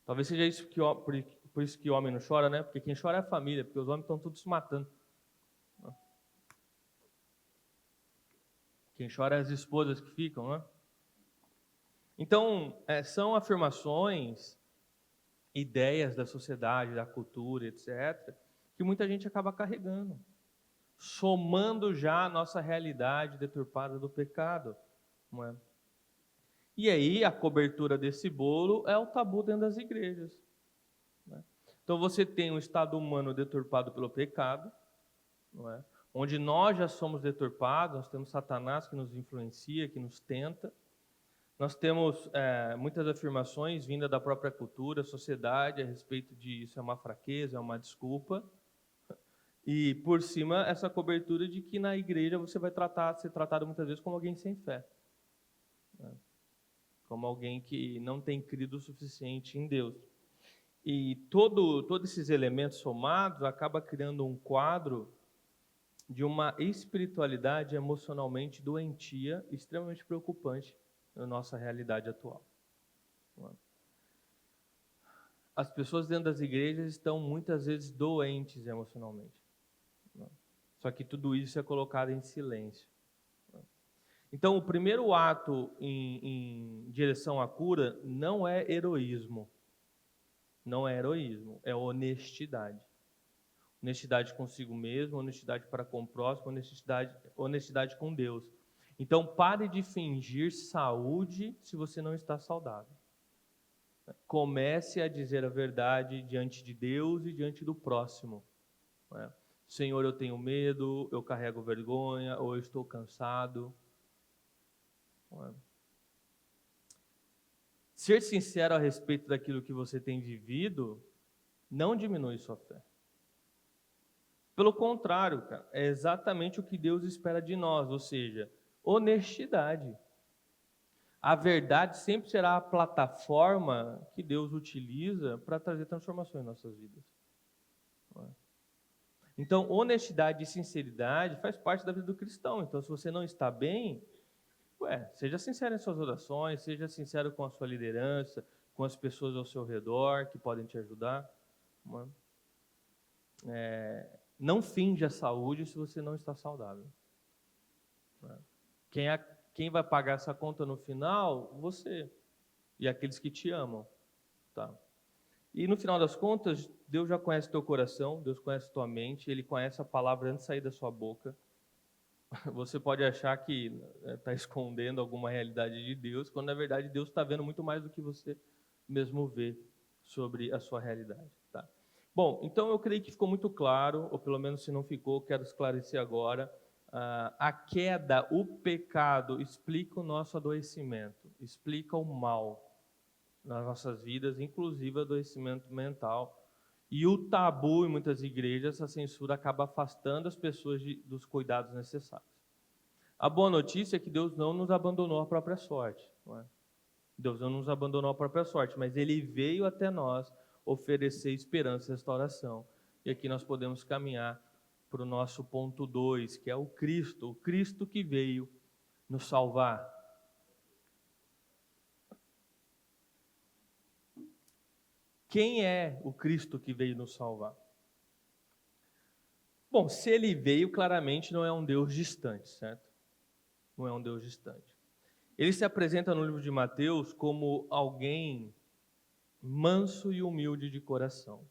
Talvez seja isso por isso que o homem não chora, né? Porque quem chora é a família, porque os homens estão todos se matando. Não é? Quem chora é as esposas que ficam, né? Então, são afirmações, ideias da sociedade, da cultura, etc., que muita gente acaba carregando, somando já a nossa realidade deturpada do pecado. Não é? E aí, a cobertura desse bolo é o tabu dentro das igrejas. Não é? Então, você tem um estado humano deturpado pelo pecado, não é? Onde nós já somos deturpados, nós temos Satanás que nos influencia, que nos tenta. Nós temos muitas afirmações vindas da própria cultura, sociedade, a respeito de isso é uma fraqueza, é uma desculpa. E, por cima, essa cobertura de que na igreja você vai ser tratado muitas vezes como alguém sem fé. Né? Como alguém que não tem crido o suficiente em Deus. E todos esses elementos somados acaba criando um quadro de uma espiritualidade emocionalmente doentia, extremamente preocupante na nossa realidade atual. As pessoas dentro das igrejas estão muitas vezes doentes emocionalmente. Só que tudo isso é colocado em silêncio. Então, o primeiro ato em direção à cura não é heroísmo. Não é heroísmo, é honestidade. Honestidade consigo mesmo, honestidade para com o próximo, honestidade com Deus. Então, pare de fingir saúde se você não está saudável. Comece a dizer a verdade diante de Deus e diante do próximo. Senhor, eu tenho medo, eu carrego vergonha, ou eu estou cansado. Ser sincero a respeito daquilo que você tem vivido não diminui sua fé. Pelo contrário, cara, é exatamente o que Deus espera de nós, ou seja, honestidade. A verdade sempre será a plataforma que Deus utiliza para trazer transformações em nossas vidas. Então, honestidade e sinceridade faz parte da vida do cristão. Então, se você não está bem, seja sincero em suas orações, seja sincero com a sua liderança, com as pessoas ao seu redor que podem te ajudar. Não finja a saúde se você não está saudável. Quem vai pagar essa conta no final? Você e aqueles que te amam. Tá? E no final das contas, Deus já conhece teu coração, Deus conhece tua mente, Ele conhece a palavra antes de sair da sua boca. Você pode achar que está escondendo alguma realidade de Deus, quando na verdade Deus está vendo muito mais do que você mesmo vê sobre a sua realidade. Tá? Bom, então eu creio que ficou muito claro, ou pelo menos se não ficou, quero esclarecer agora, a queda, o pecado, explica o nosso adoecimento, explica o mal nas nossas vidas, inclusive adoecimento mental. E o tabu em muitas igrejas, a censura acaba afastando as pessoas dos cuidados necessários. A boa notícia é que Deus não nos abandonou à própria sorte. Não é? Deus não nos abandonou à própria sorte, mas Ele veio até nós oferecer esperança e restauração. E aqui nós podemos caminhar para o nosso ponto 2, que é o Cristo que veio nos salvar. Quem é o Cristo que veio nos salvar? Bom, se Ele veio, claramente não é um Deus distante, certo? Não é um Deus distante. Ele se apresenta no livro de Mateus como alguém manso e humilde de coração.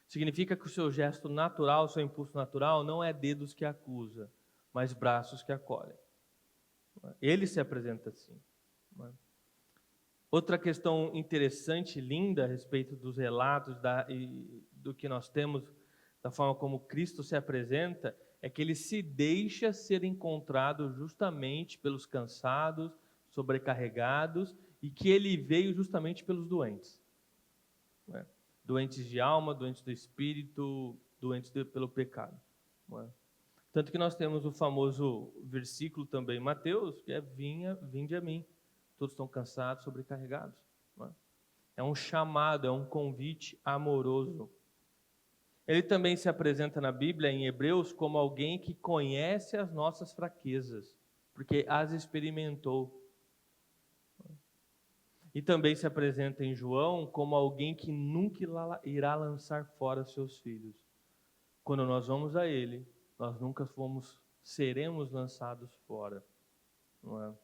Significa que o seu gesto natural, o seu impulso natural, não é dedos que acusa, mas braços que acolhem. Ele se apresenta assim. Outra questão interessante, linda, a respeito dos relatos do que nós temos, da forma como Cristo se apresenta, é que Ele se deixa ser encontrado justamente pelos cansados, sobrecarregados, e que Ele veio justamente pelos doentes. Doentes de alma, doentes do espírito, doentes pelo pecado. Tanto que nós temos o famoso versículo também em Mateus, que é vinde a mim, todos estão cansados, sobrecarregados. É um chamado, é um convite amoroso. Ele também se apresenta na Bíblia, em Hebreus, como alguém que conhece as nossas fraquezas, porque as experimentou. E também se apresenta em João como alguém que nunca irá lançar fora seus filhos. Quando nós vamos a Ele, nós nunca seremos lançados fora. Não é?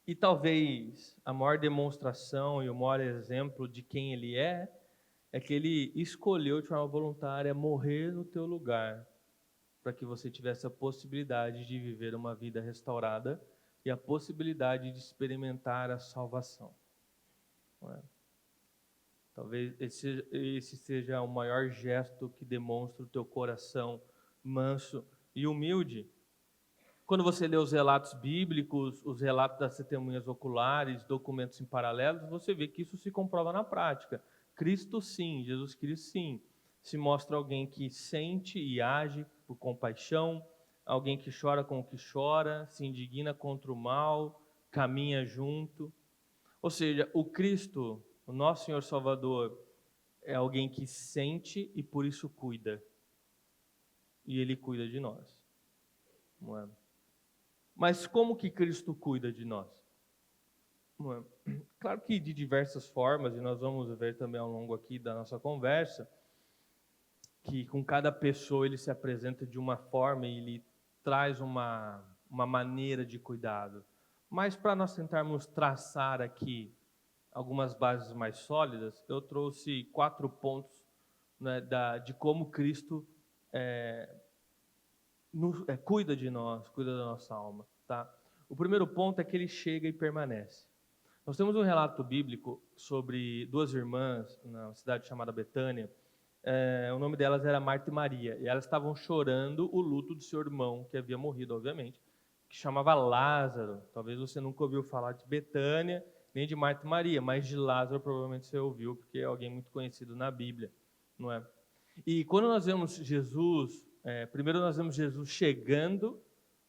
E talvez a maior demonstração e o maior exemplo de quem Ele é que Ele escolheu de forma voluntária morrer no teu lugar, para que você tivesse a possibilidade de viver uma vida restaurada e a possibilidade de experimentar a salvação. Não é? Talvez esse seja o maior gesto que demonstra o teu coração manso e humilde. Quando você lê os relatos bíblicos, os relatos das testemunhas oculares, documentos em paralelos, você vê que isso se comprova na prática. Cristo sim, Jesus Cristo sim, se mostra alguém que sente e age por compaixão, alguém que chora com o que chora, se indigna contra o mal, caminha junto. Ou seja, o Cristo, o nosso Senhor Salvador, é alguém que sente e por isso cuida. E Ele cuida de nós. Não é? Mas como que Cristo cuida de nós? Não é? Claro que de diversas formas, e nós vamos ver também ao longo aqui da nossa conversa, que com cada pessoa Ele se apresenta de uma forma e Ele traz uma maneira de cuidado. Mas para nós tentarmos traçar aqui algumas bases mais sólidas, eu trouxe 4 pontos, né, de como Cristo cuida de nós, cuida da nossa alma. Tá? O primeiro ponto é que Ele chega e permanece. Nós temos um relato bíblico sobre 2 irmãs na cidade chamada Betânia. O nome delas era Marta e Maria, e elas estavam chorando o luto do seu irmão, que havia morrido, obviamente, que chamava Lázaro. Talvez você nunca ouviu falar de Betânia, nem de Marta e Maria, mas de Lázaro provavelmente você ouviu, porque é alguém muito conhecido na Bíblia, não é? E quando nós vemos Jesus, primeiro nós vemos Jesus chegando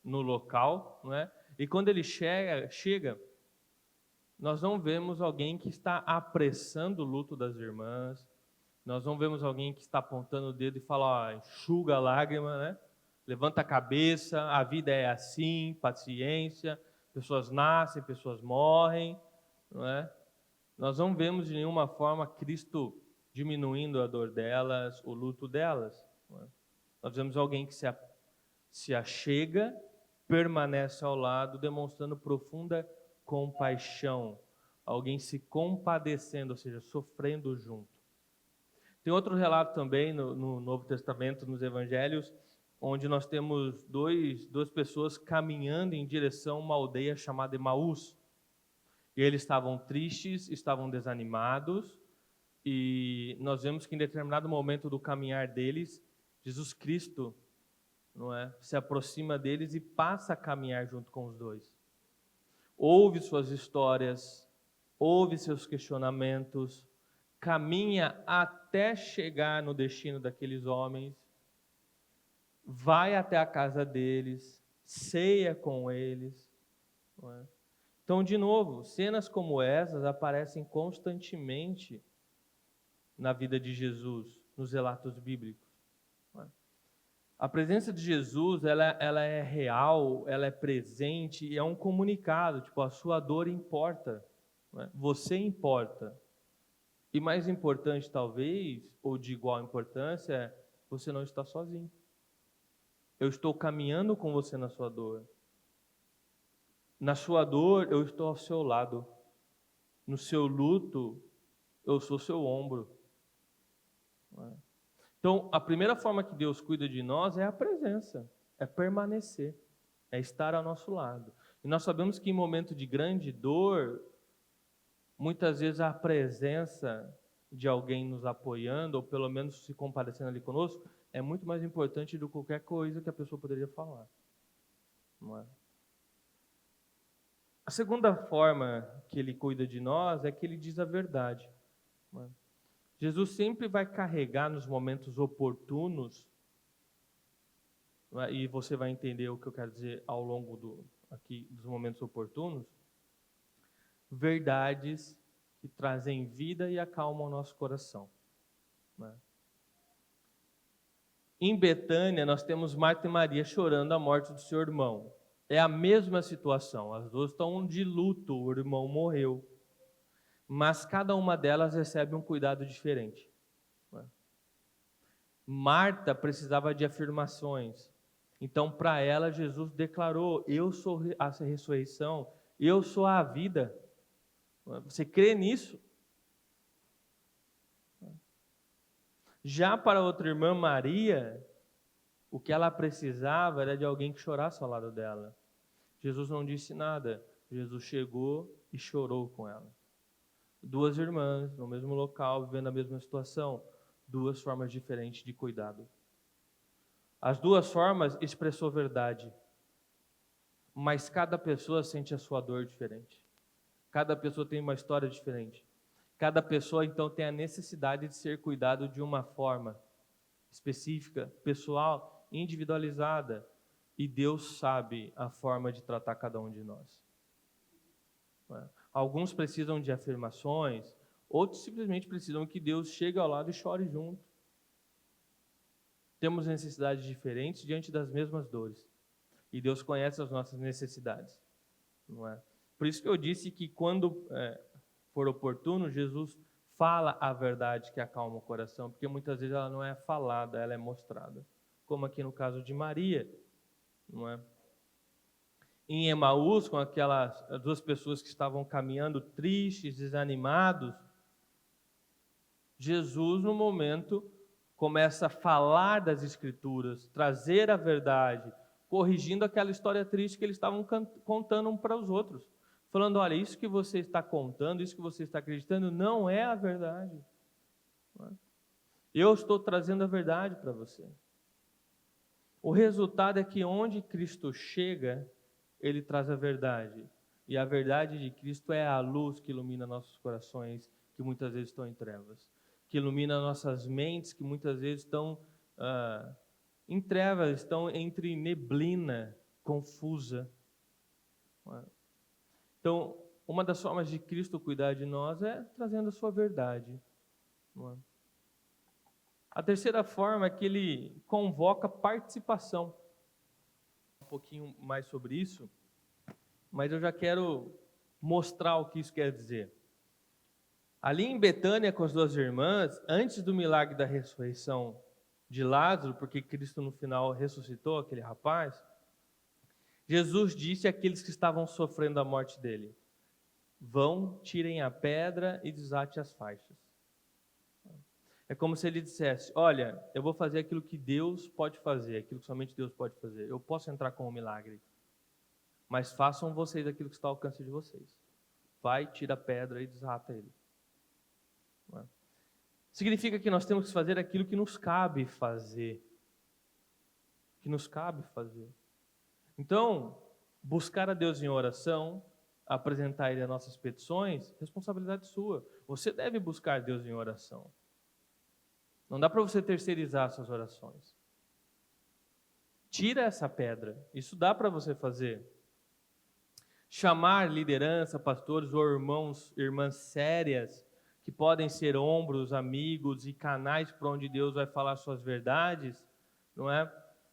no local, não é? E quando Ele chega, nós não vemos alguém que está apressando o luto das irmãs, nós não vemos alguém que está apontando o dedo e fala, enxuga a lágrima, né? Levanta a cabeça, a vida é assim, paciência, pessoas nascem, pessoas morrem, não é? Nós não vemos de nenhuma forma Cristo diminuindo a dor delas, o luto delas. Não é? Nós vemos alguém que se achega, permanece ao lado, demonstrando profunda compaixão, alguém se compadecendo, ou seja, sofrendo junto. Tem outro relato também no Novo Testamento, nos Evangelhos, onde nós temos duas pessoas caminhando em direção a uma aldeia chamada Emaús. E eles estavam tristes, estavam desanimados, e nós vemos que em determinado momento do caminhar deles, Jesus Cristo não é? Se aproxima deles e passa a caminhar junto com os dois. Ouve suas histórias, ouve seus questionamentos, caminha até chegar no destino daqueles homens, vai até a casa deles, ceia com eles. Não é? Então, de novo, cenas como essas aparecem constantemente na vida de Jesus, nos relatos bíblicos. Não é? A presença de Jesus, ela é real, ela é presente e é um comunicado, tipo, a sua dor importa, não é? Você importa. E mais importante, talvez, ou de igual importância, é você não está sozinho. Eu estou caminhando com você na sua dor. Na sua dor, eu estou ao seu lado. No seu luto, eu sou seu ombro. Não é? Então, a primeira forma que Deus cuida de nós é a presença, é permanecer, é estar ao nosso lado. E nós sabemos que em momento de grande dor, muitas vezes a presença de alguém nos apoiando, ou pelo menos se compadecendo ali conosco, é muito mais importante do que qualquer coisa que a pessoa poderia falar. Não é? A segunda forma que Ele cuida de nós é que Ele diz a verdade. Não é? Jesus sempre vai carregar nos momentos oportunos, não é? E você vai entender o que eu quero dizer ao longo aqui dos momentos oportunos, verdades que trazem vida e acalmam o nosso coração. Não é? Em Betânia, nós temos Marta e Maria chorando a morte do seu irmão. É a mesma situação, as duas estão de luto, o irmão morreu. Mas cada uma delas recebe um cuidado diferente. Não é? Marta precisava de afirmações. Então, para ela, Jesus declarou: eu sou a ressurreição, eu sou a vida. Você crê nisso? Já para outra irmã, Maria, o que ela precisava era de alguém que chorasse ao lado dela. Jesus não disse nada. Jesus chegou e chorou com ela. Duas irmãs, no mesmo local, vivendo a mesma situação. Duas formas diferentes de cuidado. As duas formas expressou verdade. Mas cada pessoa sente a sua dor diferente. Cada pessoa tem uma história diferente. Cada pessoa, então, tem a necessidade de ser cuidado de uma forma específica, pessoal, individualizada. E Deus sabe a forma de tratar cada um de nós. Alguns precisam de afirmações, outros simplesmente precisam que Deus chegue ao lado e chore junto. Temos necessidades diferentes diante das mesmas dores. E Deus conhece as nossas necessidades. Não é? Por isso que eu disse que quando for oportuno, Jesus fala a verdade que acalma o coração, porque muitas vezes ela não é falada, ela é mostrada. Como aqui no caso de Maria, não é? Em Emaús, com aquelas duas pessoas que estavam caminhando tristes, desanimados, Jesus, no momento, começa a falar das Escrituras, trazer a verdade, corrigindo aquela história triste que eles estavam contando um para os outros. Falando: olha, isso que você está contando, isso que você está acreditando, não é a verdade. Não é? Eu estou trazendo a verdade para você. O resultado é que onde Cristo chega, Ele traz a verdade. E a verdade de Cristo é a luz que ilumina nossos corações, que muitas vezes estão em trevas. Que ilumina nossas mentes, que muitas vezes estão em trevas, estão entre neblina confusa. Não é? Então, uma das formas de Cristo cuidar de nós é trazendo a sua verdade. Não é? A terceira forma é que Ele convoca participação. Um pouquinho mais sobre isso, mas eu já quero mostrar o que isso quer dizer. Ali em Betânia, com as duas irmãs, antes do milagre da ressurreição de Lázaro, porque Cristo no final ressuscitou aquele rapaz, Jesus disse àqueles que estavam sofrendo a morte dele: vão, tirem a pedra e desate as faixas. É como se ele dissesse: olha, eu vou fazer aquilo que Deus pode fazer, aquilo que somente Deus pode fazer. Eu posso entrar com um milagre, mas façam vocês aquilo que está ao alcance de vocês. Vai, tira a pedra e desata ele. Não é? Significa que nós temos que fazer aquilo que nos cabe fazer. que nos cabe fazer. Então, buscar a Deus em oração, apresentar a Ele as nossas petições, responsabilidade sua. Você deve buscar Deus em oração. Não dá para você terceirizar suas orações. Tira essa pedra. Isso dá para você fazer. Chamar liderança, pastores ou irmãs sérias, que podem ser ombros, amigos e canais por onde Deus vai falar suas verdades, não é?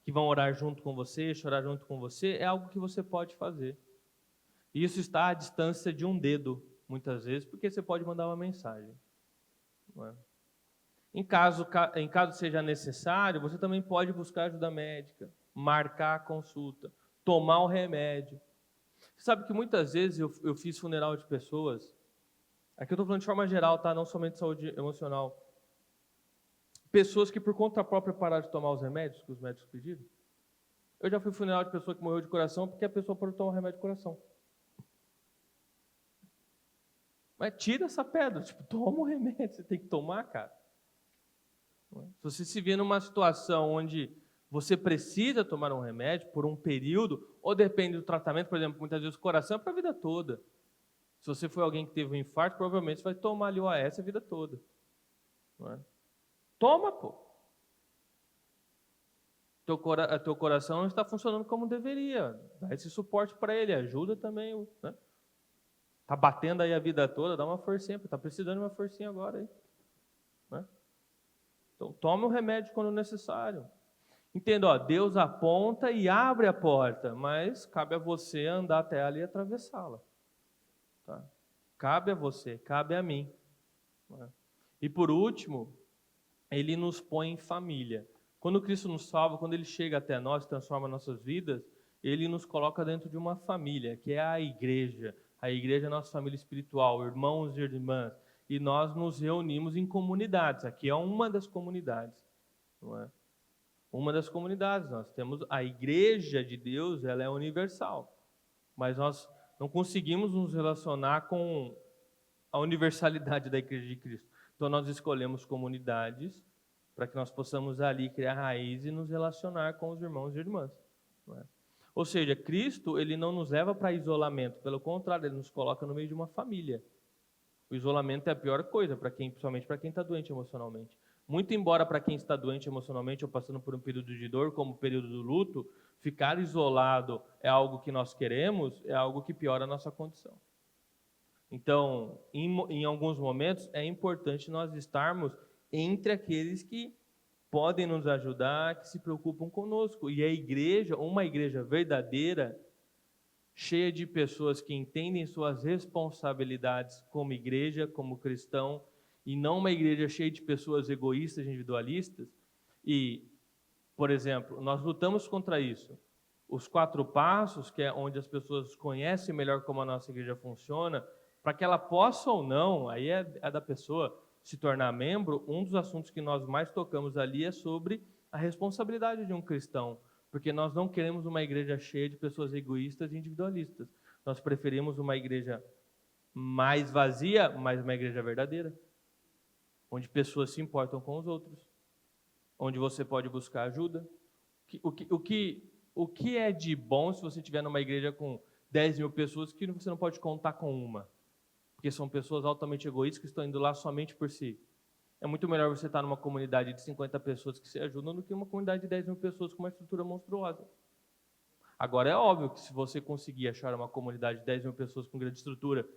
Que vão orar junto com você, chorar junto com você, é algo que você pode fazer. E isso está à distância de um dedo, muitas vezes, porque você pode mandar uma mensagem. Não é? Em caso seja necessário, você também pode buscar ajuda médica, marcar a consulta, tomar o remédio. Você sabe que muitas vezes eu fiz funeral de pessoas, aqui eu estou falando de forma geral, tá? Não somente saúde emocional. Pessoas que por conta própria pararam de tomar os remédios que os médicos pediram. Eu já fui funeral de pessoa que morreu de coração porque a pessoa parou de tomar um remédio de coração. Mas tira essa pedra, toma o remédio, você tem que tomar, cara. Se você se vê numa situação onde você precisa tomar um remédio por um período, ou depende do tratamento, por exemplo, muitas vezes o coração é para a vida toda. Se você foi alguém que teve um infarto, provavelmente você vai tomar ali o AS a vida toda. Não é? Toma, pô. Teu coração não está funcionando como deveria. Dá esse suporte para ele, ajuda também, né? Está batendo aí a vida toda, dá uma forcinha, está precisando de uma forcinha agora aí. Né? Então, tome o remédio quando necessário. Entenda, ó, Deus aponta e abre a porta, mas cabe a você andar até ela e atravessá-la. Tá? Cabe a você, cabe a mim. Né? E por último, Ele nos põe em família. Quando Cristo nos salva, quando Ele chega até nós, transforma nossas vidas, Ele nos coloca dentro de uma família, que é a igreja. A igreja é a nossa família espiritual, irmãos e irmãs. E nós nos reunimos em comunidades. Aqui é uma das comunidades. Não é? Uma das comunidades. Nós temos a igreja de Deus, ela é universal. Mas nós não conseguimos nos relacionar com a universalidade da igreja de Cristo. Então nós escolhemos comunidades para que nós possamos ali criar raiz e nos relacionar com os irmãos e irmãs. Não é? Ou seja, Cristo, Ele não nos leva para isolamento. Pelo contrário, Ele nos coloca no meio de uma família. O isolamento é a pior coisa, principalmente para quem está doente emocionalmente. Muito embora para quem está doente emocionalmente ou passando por um período de dor, como o período do luto, ficar isolado é algo que nós queremos, é algo que piora a nossa condição. Então, em alguns momentos, é importante nós estarmos entre aqueles que podem nos ajudar, que se preocupam conosco. E a igreja, uma igreja verdadeira, cheia de pessoas que entendem suas responsabilidades como igreja, como cristão, e não uma igreja cheia de pessoas egoístas, individualistas. E, por exemplo, nós lutamos contra isso. Os 4 passos, que é onde as pessoas conhecem melhor como a nossa igreja funciona, para que ela possa ou não, aí é da pessoa se tornar membro, um dos assuntos que nós mais tocamos ali é sobre a responsabilidade de um cristão, porque nós não queremos uma igreja cheia de pessoas egoístas e individualistas. Nós preferimos uma igreja mais vazia, mas uma igreja verdadeira, onde pessoas se importam com os outros, onde você pode buscar ajuda. O que é de bom se você estiver numa igreja com 10 mil pessoas que você não pode contar com uma? Porque são pessoas altamente egoístas que estão indo lá somente por si. É muito melhor você estar numa comunidade de 50 pessoas que se ajudam do que uma comunidade de 10 mil pessoas com uma estrutura monstruosa. Agora, é óbvio que se você conseguir achar uma comunidade de 10 mil pessoas com grande estrutura,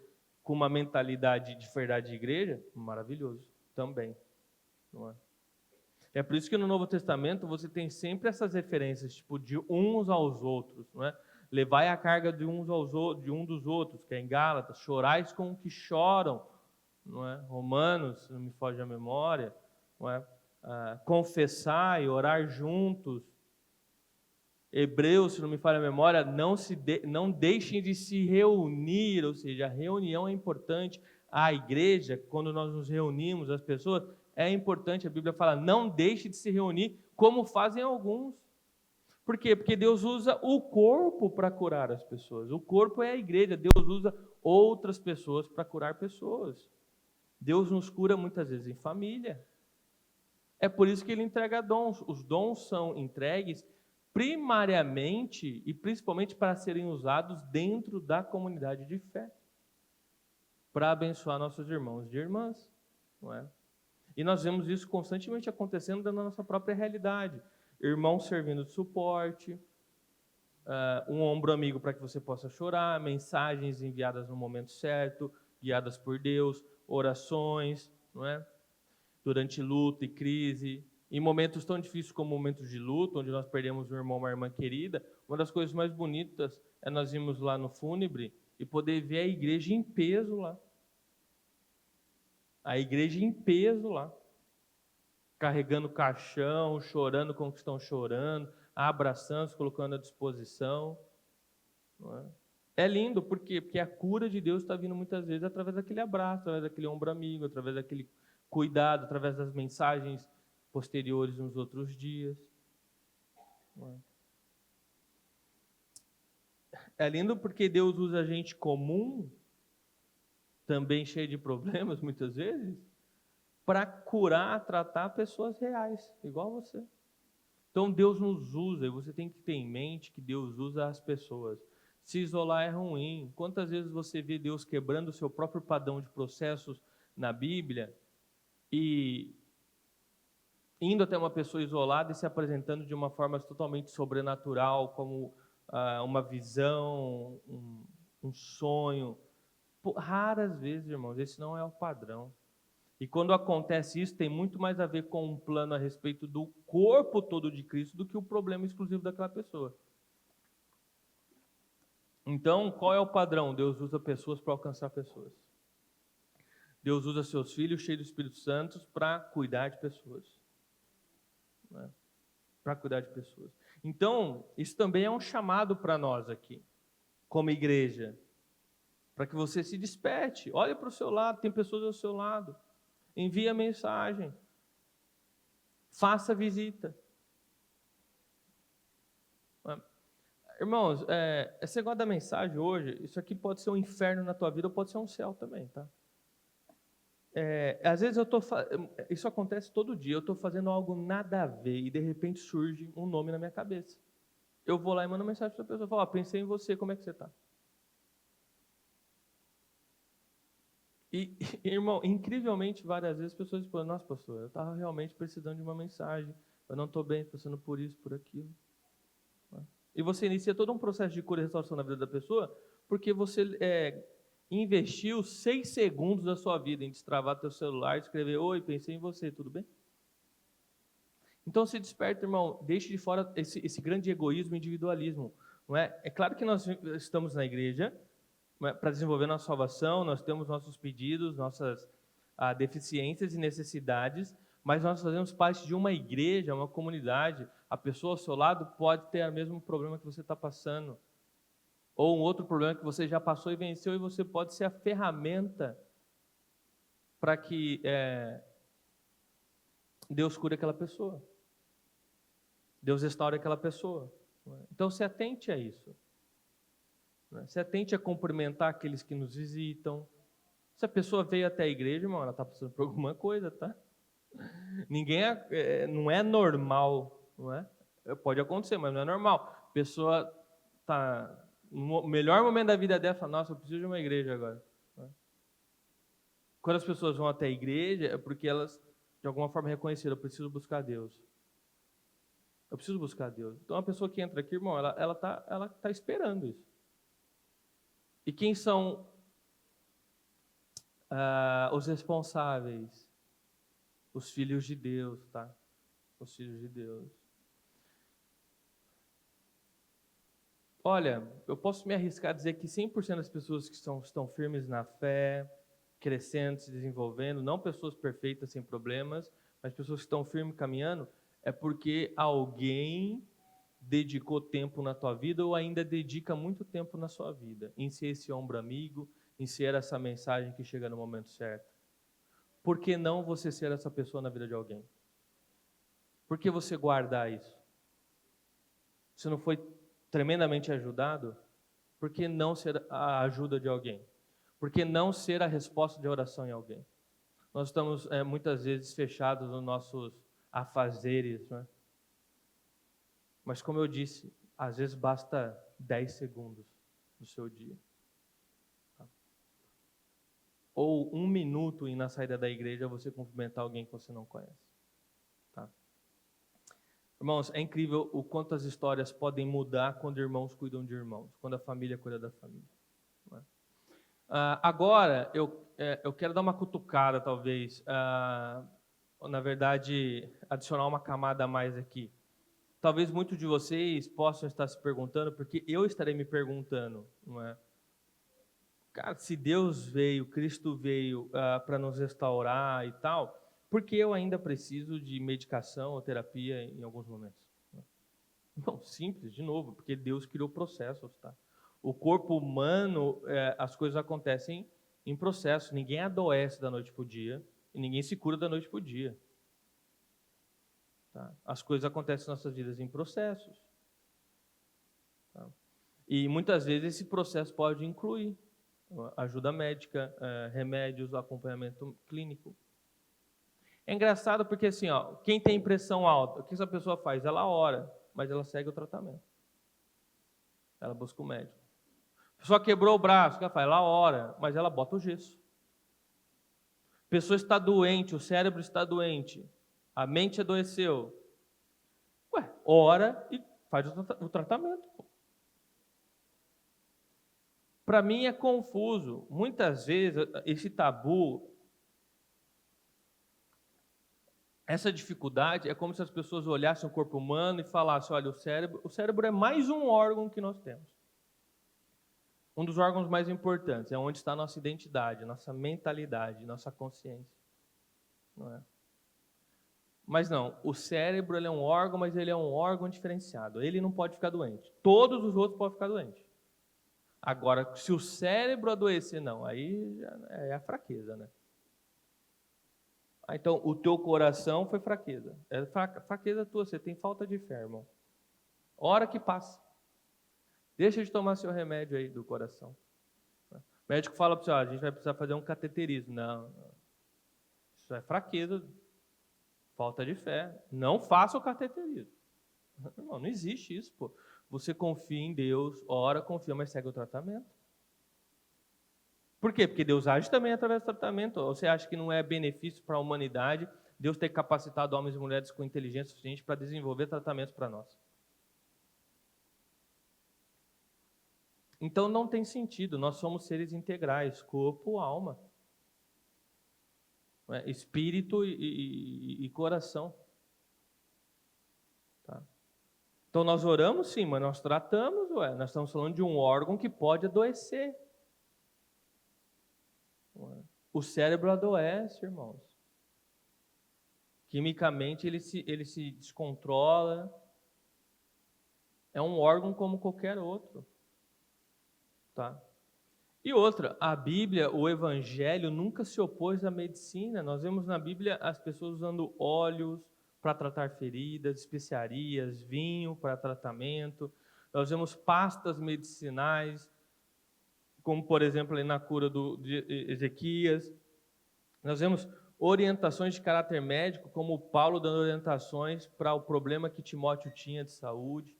com uma mentalidade de verdade de igreja, maravilhoso também. Não é? É por isso que no Novo Testamento você tem sempre essas referências, de uns aos outros, não é? Levai a carga de um dos outros, que é em Gálatas, chorais com o que choram, não é? Romanos, se não me foge a memória, não é? Confessar e orar juntos. Hebreus, se não me falha a memória, não deixem de se reunir, ou seja, a reunião é importante. A igreja, quando nós nos reunimos, as pessoas, é importante, a Bíblia fala, não deixe de se reunir, como fazem alguns. Por quê? Porque Deus usa o corpo para curar as pessoas. O corpo é a igreja. Deus usa outras pessoas para curar pessoas. Deus nos cura muitas vezes em família. É por isso que Ele entrega dons. Os dons são entregues primariamente e principalmente para serem usados dentro da comunidade de fé, para abençoar nossos irmãos e irmãs, não é? E nós vemos isso constantemente acontecendo na nossa própria realidade. Irmãos servindo de suporte, um ombro amigo para que você possa chorar, mensagens enviadas no momento certo, guiadas por Deus, orações, não é? Durante luta e crise, em momentos tão difíceis como momentos de luta, onde nós perdemos um irmão, uma irmã querida, uma das coisas mais bonitas é nós irmos lá no fúnebre e poder ver a igreja em peso lá. A igreja em peso lá, carregando caixão, chorando com o que estão chorando, abraçando, se colocando à disposição. Não é? É lindo, por quê? Porque a cura de Deus está vindo muitas vezes através daquele abraço, através daquele ombro amigo, através daquele cuidado, através das mensagens posteriores nos outros dias. Não é? É lindo porque Deus usa gente comum, também cheio de problemas muitas vezes, para curar, tratar pessoas reais, igual você. Então Deus nos usa, e você tem que ter em mente que Deus usa as pessoas. Se isolar é ruim. Quantas vezes você vê Deus quebrando o seu próprio padrão de processos na Bíblia e indo até uma pessoa isolada e se apresentando de uma forma totalmente sobrenatural, como uma visão, um sonho. Raras vezes, irmãos, esse não é o padrão. E quando acontece isso, tem muito mais a ver com um plano a respeito do corpo todo de Cristo do que o problema exclusivo daquela pessoa. Então, qual é o padrão? Deus usa pessoas para alcançar pessoas. Deus usa seus filhos cheios do Espírito Santo para cuidar de pessoas. Né? Para cuidar de pessoas. Então, isso também é um chamado para nós aqui, como igreja, para que você se desperte. Olhe para o seu lado, tem pessoas ao seu lado. Envie a mensagem. Faça visita. Irmãos, esse negócio da mensagem hoje, isso aqui pode ser um inferno na tua vida ou pode ser um céu também, tá? Às vezes isso acontece todo dia, eu estou fazendo algo nada a ver e de repente surge um nome na minha cabeça. Eu vou lá e mando mensagem para a pessoa, falo, pensei em você, como é que você está? E, irmão, incrivelmente, várias vezes as pessoas falam, nossa, pastor, eu estava realmente precisando de uma mensagem, eu não estou bem, passando por isso, por aquilo. E você inicia todo um processo de cura e restauração na vida da pessoa, porque você investiu 6 segundos da sua vida em destravar teu celular, escrever, oi, pensei em você, tudo bem? Então se desperta, irmão, deixe de fora esse grande egoísmo e individualismo. Não é? É claro que nós estamos na igreja, para desenvolver nossa salvação, nós temos nossos pedidos, nossas deficiências e necessidades, mas nós fazemos parte de uma igreja, uma comunidade. A pessoa ao seu lado pode ter o mesmo problema que você está passando, ou um outro problema que você já passou e venceu, e você pode ser a ferramenta para que Deus cure aquela pessoa, Deus restaure aquela pessoa. Então se atente a isso. Se atente a cumprimentar aqueles que nos visitam. Se a pessoa veio até a igreja, irmão, ela está passando por alguma coisa, tá? Ninguém não é normal, não é? Pode acontecer, mas não é normal. A pessoa está no melhor momento da vida dela, fala, nossa, eu preciso de uma igreja agora. Quando as pessoas vão até a igreja, é porque elas, de alguma forma, reconheceram, eu preciso buscar Deus. Eu preciso buscar Deus. Então, a pessoa que entra aqui, irmão, ela tá esperando isso. E quem são os responsáveis? Os filhos de Deus, tá? Os filhos de Deus. Olha, eu posso me arriscar a dizer que 100% das pessoas que estão firmes na fé, crescendo, se desenvolvendo, não pessoas perfeitas, sem problemas, mas pessoas que estão firmes caminhando, é porque alguém dedicou tempo na tua vida ou ainda dedica muito tempo na sua vida em ser esse ombro amigo, em ser essa mensagem que chega no momento certo. Por que não você ser essa pessoa na vida de alguém? Por que você guardar isso? Você não foi tremendamente ajudado? Por que não ser a ajuda de alguém? Por que não ser a resposta de oração em alguém? Nós estamos muitas vezes fechados nos nossos afazeres, né? Mas como eu disse, às vezes basta 10 segundos do seu dia. Tá? Ou 1 minuto e na saída da igreja você cumprimentar alguém que você não conhece. Tá? Irmãos, é incrível o quanto as histórias podem mudar quando irmãos cuidam de irmãos, quando a família cuida da família. Não é? Agora, eu quero dar uma cutucada, talvez, na verdade, adicionar uma camada a mais aqui. Talvez muitos de vocês possam estar se perguntando, porque eu estarei me perguntando, não é? Cara, se Deus veio, Cristo veio para nos restaurar e tal, por que eu ainda preciso de medicação ou terapia em alguns momentos? Não, simples, de novo, porque Deus criou processos, tá? O corpo humano, as coisas acontecem em processo. Ninguém adoece da noite para o dia e ninguém se cura da noite para o dia. Tá? As coisas acontecem em nossas vidas em processos. Tá? E muitas vezes esse processo pode incluir ajuda médica, remédios, acompanhamento clínico. É engraçado porque assim, quem tem pressão alta, o que essa pessoa faz? Ela ora, mas ela segue o tratamento. Ela busca o médico. A pessoa quebrou o braço, o que ela faz? Ela ora, mas ela bota o gesso. A pessoa está doente, o cérebro está doente, a mente adoeceu. Ora e faz o tratamento. Para mim é confuso. Muitas vezes esse tabu, essa dificuldade, é como se as pessoas olhassem o corpo humano e falassem, olha, o cérebro é mais um órgão que nós temos. Um dos órgãos mais importantes, é onde está a nossa identidade, nossa mentalidade, nossa consciência. Não é? Mas não, o cérebro ele é um órgão, mas ele é um órgão diferenciado. Ele não pode ficar doente. Todos os outros podem ficar doentes. Agora, se o cérebro adoecer, não, aí já é a fraqueza, né? Então, o teu coração foi fraqueza. É fraqueza tua, você tem falta de fé, irmão. Hora que passa. Deixa de tomar seu remédio aí do coração. O médico fala para você, a gente vai precisar fazer um cateterismo. Não, isso é fraqueza, falta de fé. Não faça o cateterismo. Não existe isso, pô. Você confia em Deus, ora, confia, mas segue o tratamento. Por quê? Porque Deus age também através do tratamento. Você acha que não é benefício para a humanidade Deus ter capacitado homens e mulheres com inteligência suficiente para desenvolver tratamentos para nós? Então não tem sentido, nós somos seres integrais, corpo, alma, espírito e coração. Tá? Então nós oramos sim, mas nós tratamos, nós estamos falando de um órgão que pode adoecer. O cérebro adoece, irmãos. Quimicamente ele se descontrola. É um órgão como qualquer outro. Tá? E outra, a Bíblia, o Evangelho nunca se opôs à medicina. Nós vemos na Bíblia as pessoas usando óleos para tratar feridas, especiarias, vinho para tratamento. Nós vemos pastas medicinais, como por exemplo ali na cura de Ezequias. Nós vemos orientações de caráter médico, como Paulo dando orientações para o problema que Timóteo tinha de saúde.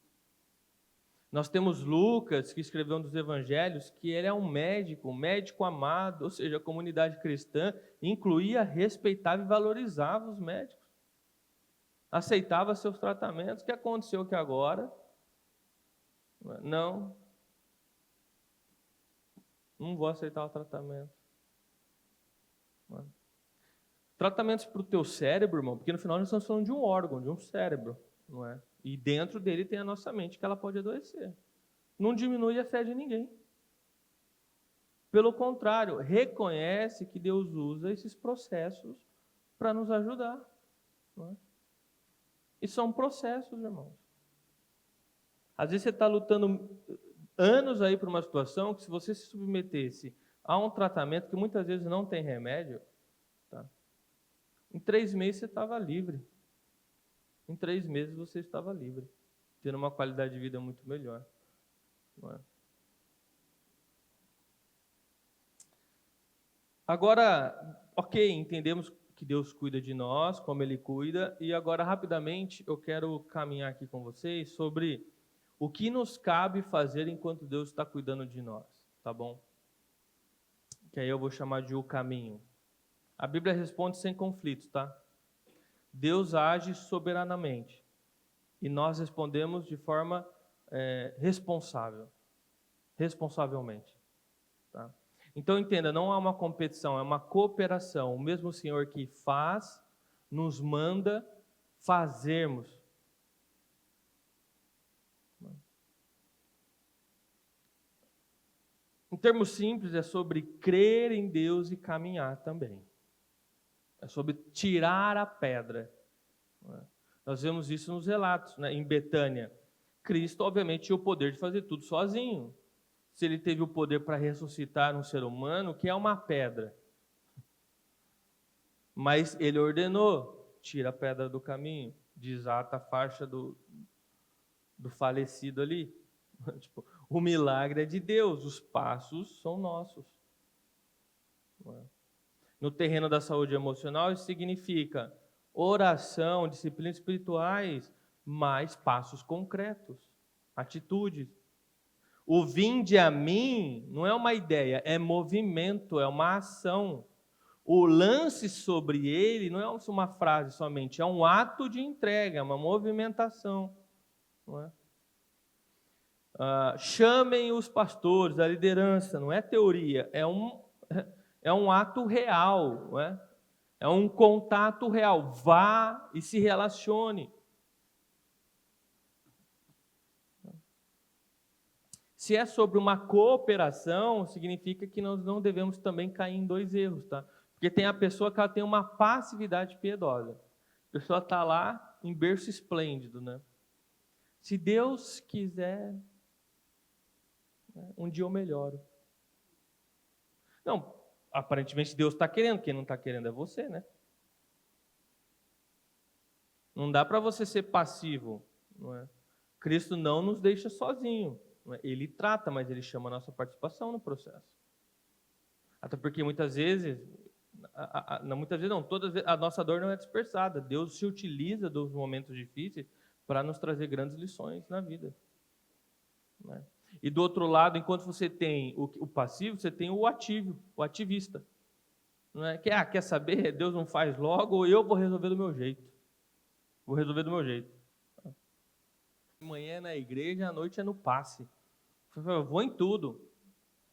Nós temos Lucas, que escreveu um dos evangelhos, que ele é um médico amado, ou seja, a comunidade cristã incluía, respeitava e valorizava os médicos. Aceitava seus tratamentos. O que aconteceu que agora? Não vou aceitar o tratamento. Tratamentos para o teu cérebro, irmão, porque no final nós estamos falando de um órgão, de um cérebro, não é? E dentro dele tem a nossa mente, que ela pode adoecer. Não diminui a fé de ninguém. Pelo contrário, reconhece que Deus usa esses processos para nos ajudar. Não é? E são processos, irmãos. Às vezes você está lutando anos aí por uma situação que, se você se submetesse a um tratamento que muitas vezes não tem remédio, tá? Em 3 meses você estava livre. Em 3 meses você estava livre, tendo uma qualidade de vida muito melhor. Não é? Agora, ok, entendemos que Deus cuida de nós, como Ele cuida. E agora, rapidamente, eu quero caminhar aqui com vocês sobre o que nos cabe fazer enquanto Deus está cuidando de nós, tá bom? Que aí eu vou chamar de o caminho. A Bíblia responde sem conflitos, tá? Deus age soberanamente e nós respondemos de forma responsavelmente, tá? Então entenda, não há uma competição, é uma cooperação. O mesmo Senhor que faz, nos manda fazermos. Em termos simples, é sobre crer em Deus e caminhar também. É sobre tirar a pedra. Nós vemos isso nos relatos, né? Em Betânia. Cristo, obviamente, tinha o poder de fazer tudo sozinho. Se ele teve o poder para ressuscitar um ser humano, que é uma pedra. Mas ele ordenou, tira a pedra do caminho, desata a faixa do falecido ali. Tipo, o milagre é de Deus, os passos são nossos. No terreno da saúde emocional, isso significa oração, disciplinas espirituais, mais passos concretos, atitudes. O vinde a mim não é uma ideia, é movimento, é uma ação. O lance sobre ele não é uma frase somente, é um ato de entrega, é uma movimentação. Não é? Chamem os pastores, a liderança, não é teoria, é um ato real, não é? É um contato real. Vá e se relacione. Se é sobre uma cooperação, significa que nós não devemos também cair em dois erros, tá? Porque tem a pessoa que ela tem uma passividade piedosa. A pessoa está lá em berço esplêndido, né? Se Deus quiser, um dia eu melhoro. Não, aparentemente Deus está querendo, quem não está querendo é você, né? Não dá para você ser passivo, não é? Cristo não nos deixa sozinho. Ele trata, mas ele chama a nossa participação no processo. Até porque muitas vezes todas as vezes, a nossa dor não é dispersada. Deus se utiliza dos momentos difíceis para nos trazer grandes lições na vida. Né? E do outro lado, enquanto você tem o passivo, você tem o ativo, o ativista. Não é? Quer saber? Deus não faz logo, ou eu vou resolver do meu jeito. Vou resolver do meu jeito. Amanhã é na igreja, à noite é no passe. Eu vou em tudo.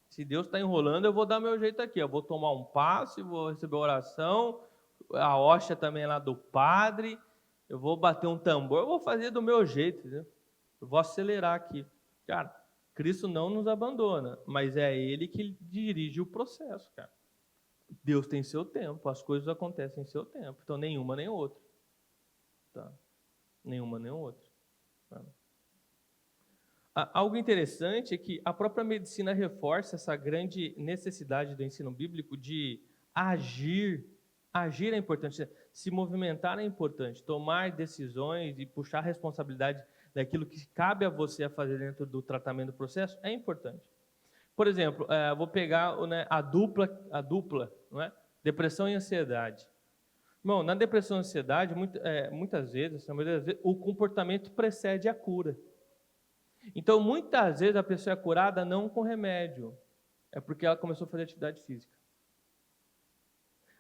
Se Deus está enrolando, eu vou dar meu jeito aqui. Eu vou tomar um passe, vou receber oração, a hóstia também é lá do padre, eu vou bater um tambor, eu vou fazer do meu jeito, entendeu? Eu vou acelerar aqui. Cara, Cristo não nos abandona, mas é Ele que dirige o processo, cara. Deus tem seu tempo, as coisas acontecem em seu tempo. Então, nenhuma nem outra. Tá? Nenhuma nem outra. Tá? Algo interessante é que a própria medicina reforça essa grande necessidade do ensino bíblico de agir. Agir é importante, se movimentar é importante, tomar decisões e puxar a responsabilidade daquilo que cabe a você a fazer dentro do tratamento do processo é importante. Por exemplo, vou pegar a dupla, não é? Depressão e ansiedade. Bom, na depressão e ansiedade, muitas vezes, o comportamento precede a cura. Então, muitas vezes a pessoa é curada não com remédio, é porque ela começou a fazer atividade física.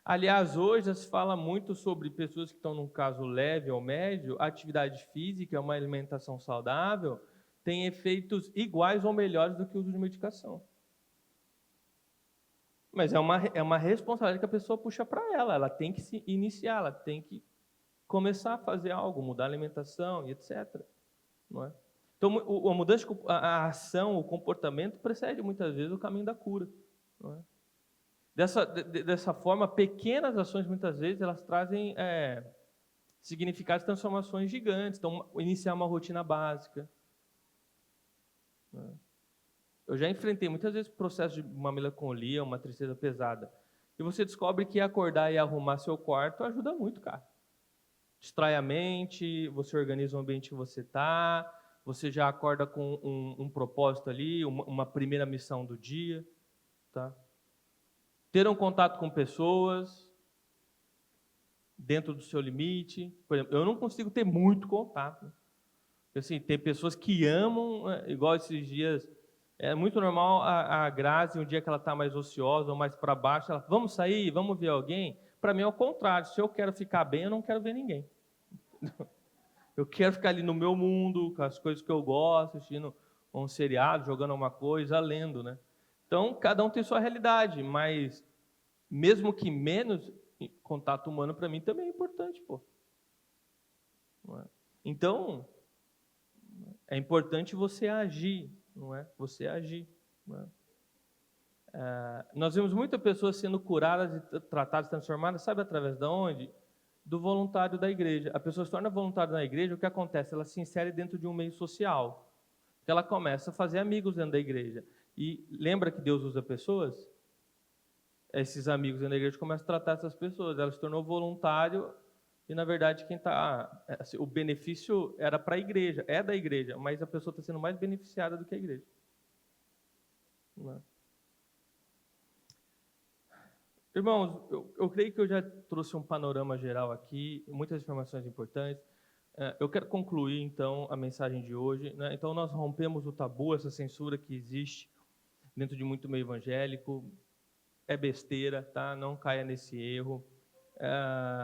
Aliás, hoje já se fala muito sobre pessoas que estão num caso leve ou médio, a atividade física, uma alimentação saudável, tem efeitos iguais ou melhores do que o uso de medicação. Mas é uma responsabilidade que a pessoa puxa para ela tem que se iniciar, ela tem que começar a fazer algo, mudar a alimentação e etc. Não é? Então, a mudança, a ação, o comportamento precede muitas vezes o caminho da cura. Não é? Dessa forma, pequenas ações, muitas vezes, elas trazem significados de transformações gigantes. Então, iniciar uma rotina básica. Não é? Eu já enfrentei muitas vezes processo de uma melancolia, uma tristeza pesada. E você descobre que acordar e arrumar seu quarto ajuda muito, cara. Distrai a mente, você organiza o ambiente que você está, você já acorda com um propósito ali, uma primeira missão do dia. Tá? Ter um contato com pessoas, dentro do seu limite. Por exemplo, eu não consigo ter muito contato. Assim, tem pessoas que amam, igual esses dias, é muito normal a Grazi, um dia que ela está mais ociosa ou mais para baixo, ela, vamos sair, vamos ver alguém? Para mim é o contrário, se eu quero ficar bem, eu não quero ver ninguém. Eu quero ficar ali no meu mundo, com as coisas que eu gosto, assistindo um seriado, jogando alguma coisa, lendo, né? Então, cada um tem sua realidade, mas mesmo que menos, contato humano para mim também é importante, pô. Não é? Então, é importante você agir, não é? Você agir. Não é? Nós vemos muitas pessoas sendo curadas, e tratadas, transformadas, sabe através de onde? Do voluntário da igreja. A pessoa se torna voluntária na igreja, o que acontece? Ela se insere dentro de um meio social. Ela começa a fazer amigos dentro da igreja. E lembra que Deus usa pessoas? Esses amigos dentro da igreja começam a tratar essas pessoas. Ela se tornou voluntário e, na verdade, quem está... o benefício era para a igreja, é da igreja, mas a pessoa está sendo mais beneficiada do que a igreja. Não é? Irmãos, eu creio que eu já trouxe um panorama geral aqui, muitas informações importantes. Eu quero concluir, então, a mensagem de hoje, né? Então, nós rompemos o tabu, essa censura que existe dentro de muito meio evangélico. É besteira, tá? Não caia nesse erro.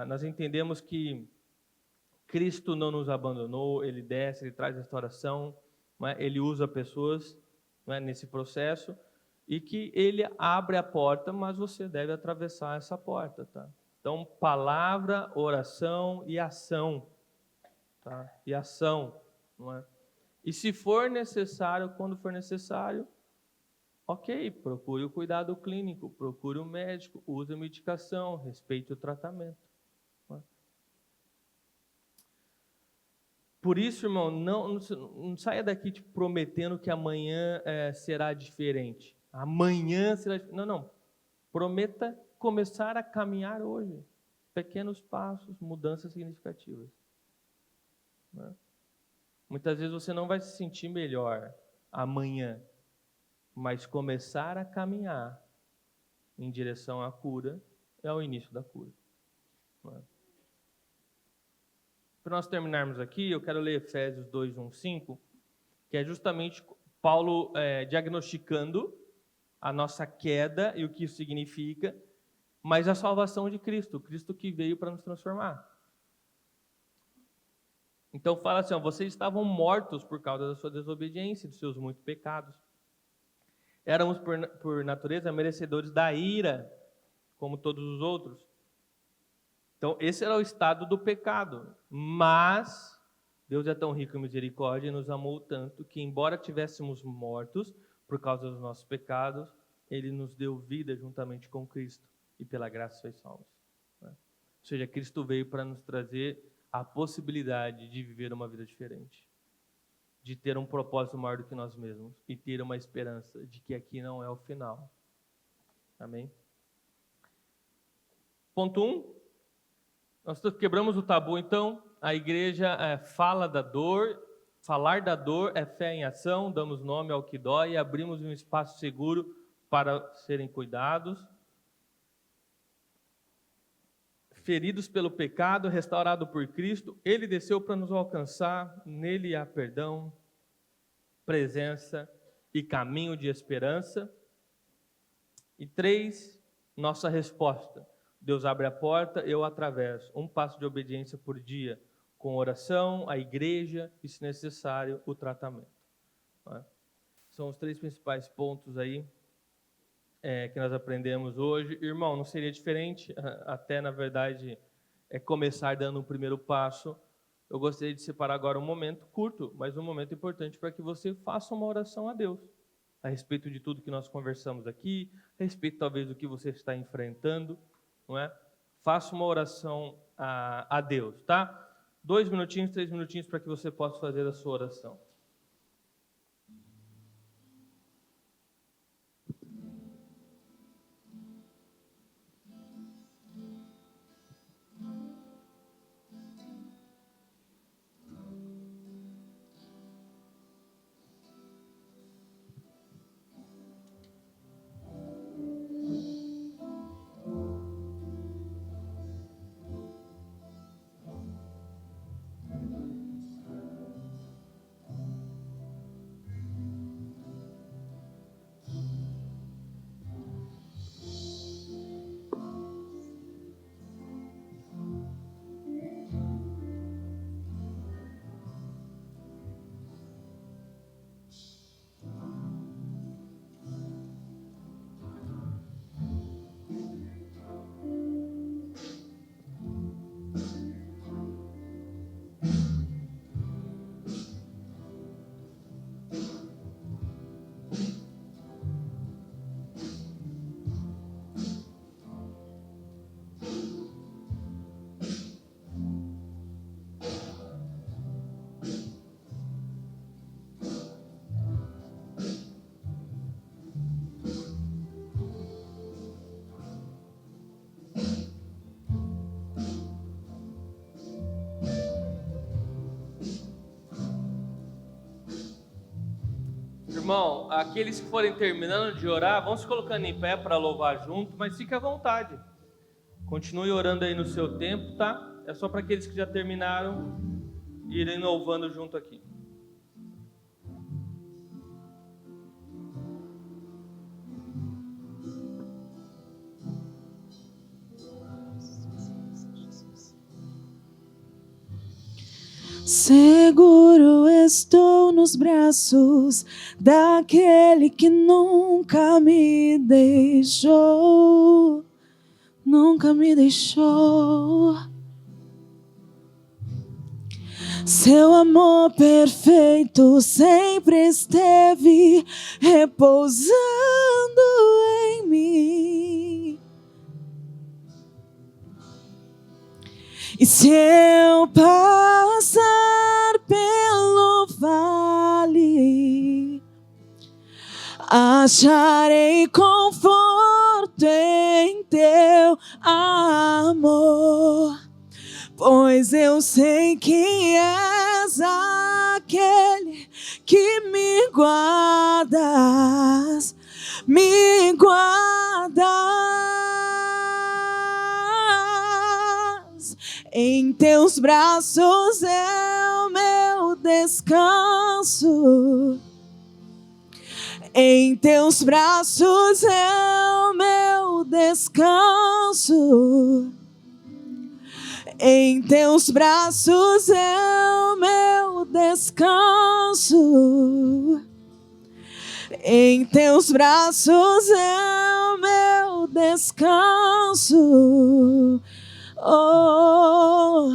Nós entendemos que Cristo não nos abandonou, Ele desce, Ele traz restauração, não é? Ele usa pessoas, não é? Nesse processo, e que Ele abre a porta, mas você deve atravessar essa porta, tá? Então, palavra, oração e ação, tá? E ação, não é? E se for necessário, quando for necessário, ok, procure o cuidado clínico, procure o médico, use a medicação, respeite o tratamento. Não é? Por isso, irmão, não saia daqui te prometendo que amanhã será diferente. Amanhã será diferente. Não. Prometa começar a caminhar hoje. Pequenos passos, mudanças significativas. Né? Muitas vezes você não vai se sentir melhor amanhã, mas começar a caminhar em direção à cura é o início da cura. Né? Para nós terminarmos aqui, eu quero ler Efésios 2, 1, 5, que é justamente Paulo diagnosticando a nossa queda e o que isso significa, mas a salvação de Cristo, Cristo que veio para nos transformar. Então fala assim, vocês estavam mortos por causa da sua desobediência, dos seus muitos pecados. Éramos por natureza merecedores da ira, como todos os outros. Então esse era o estado do pecado, mas Deus é tão rico em misericórdia e nos amou tanto que, embora tivéssemos mortos por causa dos nossos pecados, Ele nos deu vida juntamente com Cristo e pela graça sois salvos. Né? Ou seja, Cristo veio para nos trazer a possibilidade de viver uma vida diferente, de ter um propósito maior do que nós mesmos e ter uma esperança de que aqui não é o final. Amém? Ponto 1. Nós quebramos o tabu, então. A igreja fala da dor. Falar da dor é fé em ação. Damos nome ao que dói e abrimos um espaço seguro para serem cuidados. Feridos pelo pecado, restaurado por Cristo, Ele desceu para nos alcançar. Nele há perdão, presença e caminho de esperança. E 3, nossa resposta. Deus abre a porta, eu atravesso. Um passo de obediência por dia, com oração, a igreja e, se necessário, o tratamento. São os 3 principais pontos aí que nós aprendemos hoje. Irmão, não seria diferente, até na verdade, começar dando o primeiro passo. Eu gostaria de separar agora um momento curto, mas um momento importante para que você faça uma oração a Deus, a respeito de tudo que nós conversamos aqui, a respeito talvez do que você está enfrentando, não é? Faça uma oração a Deus, tá? 2 minutinhos, 3 minutinhos para que você possa fazer a sua oração. Irmão, aqueles que forem terminando de orar, vão se colocando em pé para louvar junto, mas fique à vontade. Continue orando aí no seu tempo, tá? É só para aqueles que já terminaram irem louvando junto aqui. Seguro estou nos braços daquele que nunca me deixou, nunca me deixou. Seu amor perfeito sempre esteve repousando em mim. E se eu passar pelo vale, acharei conforto em teu amor, pois eu sei que és aquele que me guardas, me guardas. Em teus braços é o meu descanso. Em teus braços é o meu descanso. Em teus braços é o meu descanso. Em teus braços é o meu descanso. Oh,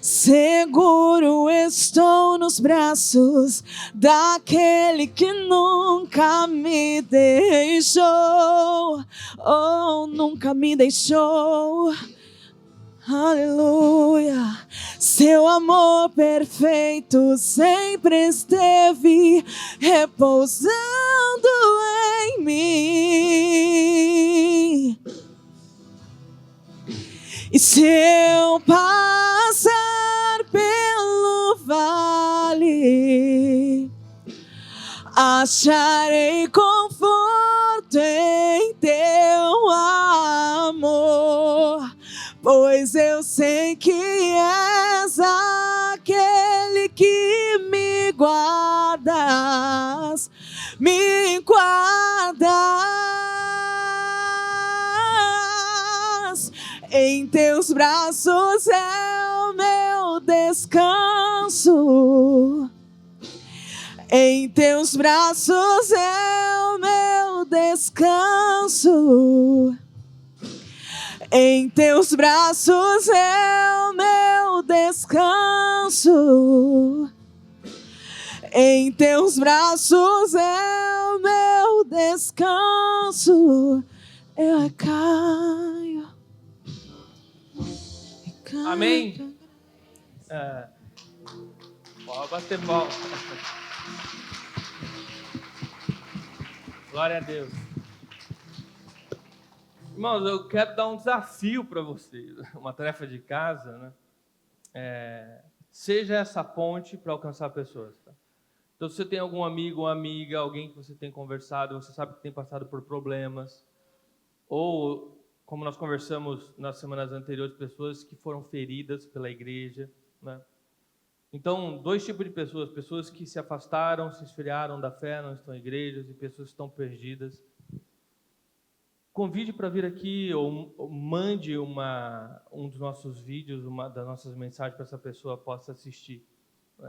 seguro estou nos braços daquele que nunca me deixou. Oh, nunca me deixou. Aleluia. Seu amor perfeito sempre esteve repousando em mim. E se eu passar pelo vale, acharei conforto em teu amor, pois eu sei que és aquele que me guardas, me guardas. Em teus braços é o meu descanso. Em teus braços é o meu descanso. Em teus braços é o meu descanso. Em teus braços é o meu descanso. Eu caio. Amém? Pode bater palma. Glória a Deus. Irmãos, eu quero dar um desafio para vocês, uma tarefa de casa, né? Seja essa ponte para alcançar pessoas. Tá? Então, se você tem algum amigo ou amiga, alguém que você tem conversado, você sabe que tem passado por problemas, ou, como nós conversamos nas semanas anteriores, pessoas que foram feridas pela igreja, né? Então, dois tipos de pessoas: pessoas que se afastaram, se esfriaram da fé, não estão em igrejas, e pessoas que estão perdidas. Convide para vir aqui ou mande um dos nossos vídeos, uma das nossas mensagens para essa pessoa possa assistir.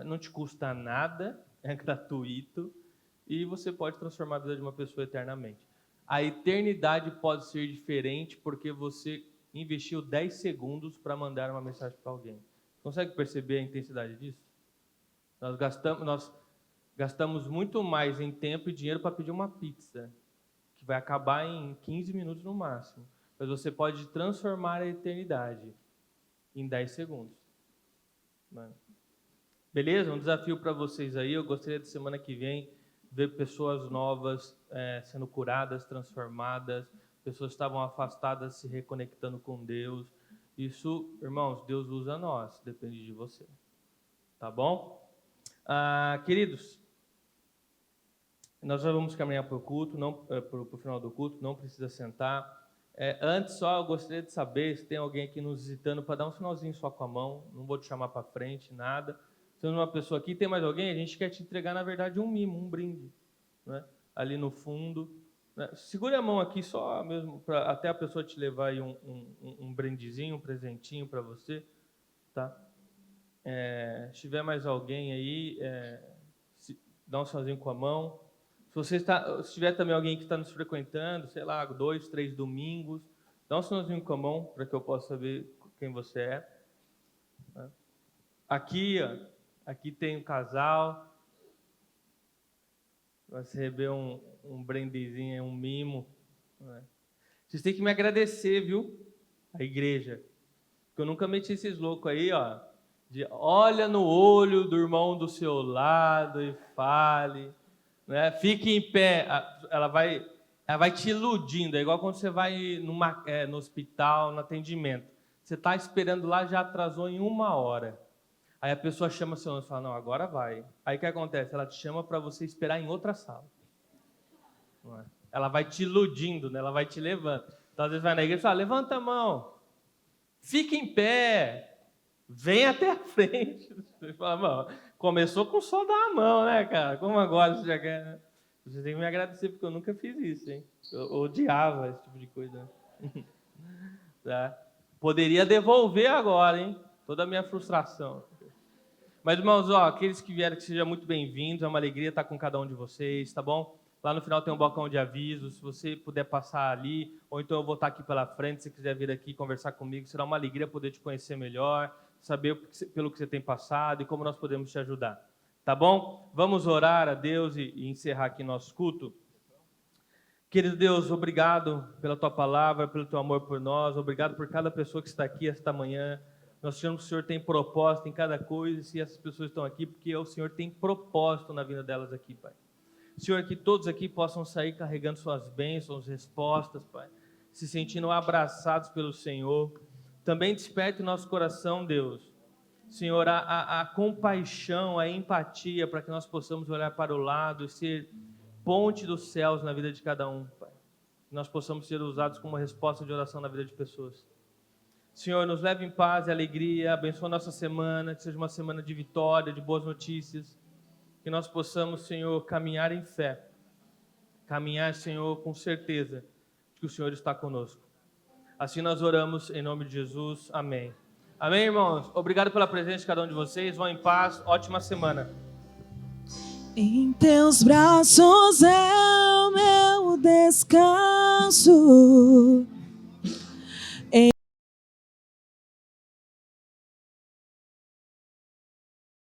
Não te custa nada, é gratuito e você pode transformar a vida de uma pessoa eternamente. A eternidade pode ser diferente porque você investiu 10 segundos para mandar uma mensagem para alguém. Consegue perceber a intensidade disso? Nós gastamos muito mais em tempo e dinheiro para pedir uma pizza, que vai acabar em 15 minutos no máximo. Mas você pode transformar a eternidade em 10 segundos. Beleza? Um desafio para vocês aí. Eu gostaria de semana que vem ver pessoas novas sendo curadas, transformadas, pessoas que estavam afastadas se reconectando com Deus. Isso, irmãos, Deus usa nós, depende de você. Tá bom? Queridos, Nós já vamos caminhar para o culto, para o final do culto, não precisa sentar. Antes só eu gostaria de saber se tem alguém aqui nos visitando para dar um sinalzinho só com a mão, não vou te chamar para frente, nada. Se tem uma pessoa aqui, tem mais alguém? A gente quer te entregar, na verdade, um mimo, um brinde, né? Ali no fundo. Né? Segure a mão aqui só mesmo, para até a pessoa te levar aí um brindezinho, um presentinho para você. Tá? Se tiver mais alguém aí, dá um sinalzinho com a mão. Se tiver também alguém que está nos frequentando, sei lá, 2, 3 domingos, dá um sinalzinho com a mão para que eu possa saber quem você é. Aqui, aqui tem um casal. Vai receber um brendezinho, um mimo. Vocês têm que me agradecer, viu? A igreja. Porque eu nunca meti esses loucos aí, ó. Olha no olho do irmão do seu lado e fale. Né? Fique em pé, ela vai te iludindo, é igual quando você vai no hospital, no atendimento. Você está esperando lá, já atrasou em 1 hora. Aí a pessoa chama seu nome e fala, não, agora vai. Aí o que acontece? Ela te chama para você esperar em outra sala. Não é? Ela vai te iludindo, né? Ela vai te levando. Então às vezes vai na igreja e fala, levanta a mão, fique em pé, vem até a frente. Você fala, mano, começou com só dar a mão, né, cara? Como agora você já quer? Você tem que me agradecer, porque eu nunca fiz isso, hein? Eu odiava esse tipo de coisa. Tá? Poderia devolver agora, hein? Toda a minha frustração. Mas, irmãos, aqueles que vieram, que sejam muito bem-vindos. É uma alegria estar com cada um de vocês, tá bom? Lá no final tem um balcão de avisos. Se você puder passar ali, ou então eu vou estar aqui pela frente, se quiser vir aqui conversar comigo, será uma alegria poder te conhecer melhor, saber pelo que você tem passado e como nós podemos te ajudar. Tá bom? Vamos orar a Deus e encerrar aqui nosso culto. Querido Deus, obrigado pela Tua palavra, pelo Teu amor por nós, obrigado por cada pessoa que está aqui esta manhã. Nós sabemos que o Senhor tem propósito em cada coisa, e se essas pessoas estão aqui, porque o Senhor tem propósito na vida delas aqui, Pai. Senhor, que todos aqui possam sair carregando suas bênçãos, respostas, Pai, se sentindo abraçados pelo Senhor. Também desperte o nosso coração, Deus, Senhor, a compaixão, a empatia, para que nós possamos olhar para o lado e ser ponte dos céus na vida de cada um, Pai. Que nós possamos ser usados como resposta de oração na vida de pessoas. Senhor, nos leve em paz e alegria, abençoa a nossa semana, que seja uma semana de vitória, de boas notícias, que nós possamos, Senhor, caminhar em fé, caminhar, Senhor, com certeza de que o Senhor está conosco. Assim nós oramos em nome de Jesus, amém. Amém, irmãos? Obrigado pela presença de cada um de vocês, vão em paz, ótima semana. Em teus braços é o meu descanso.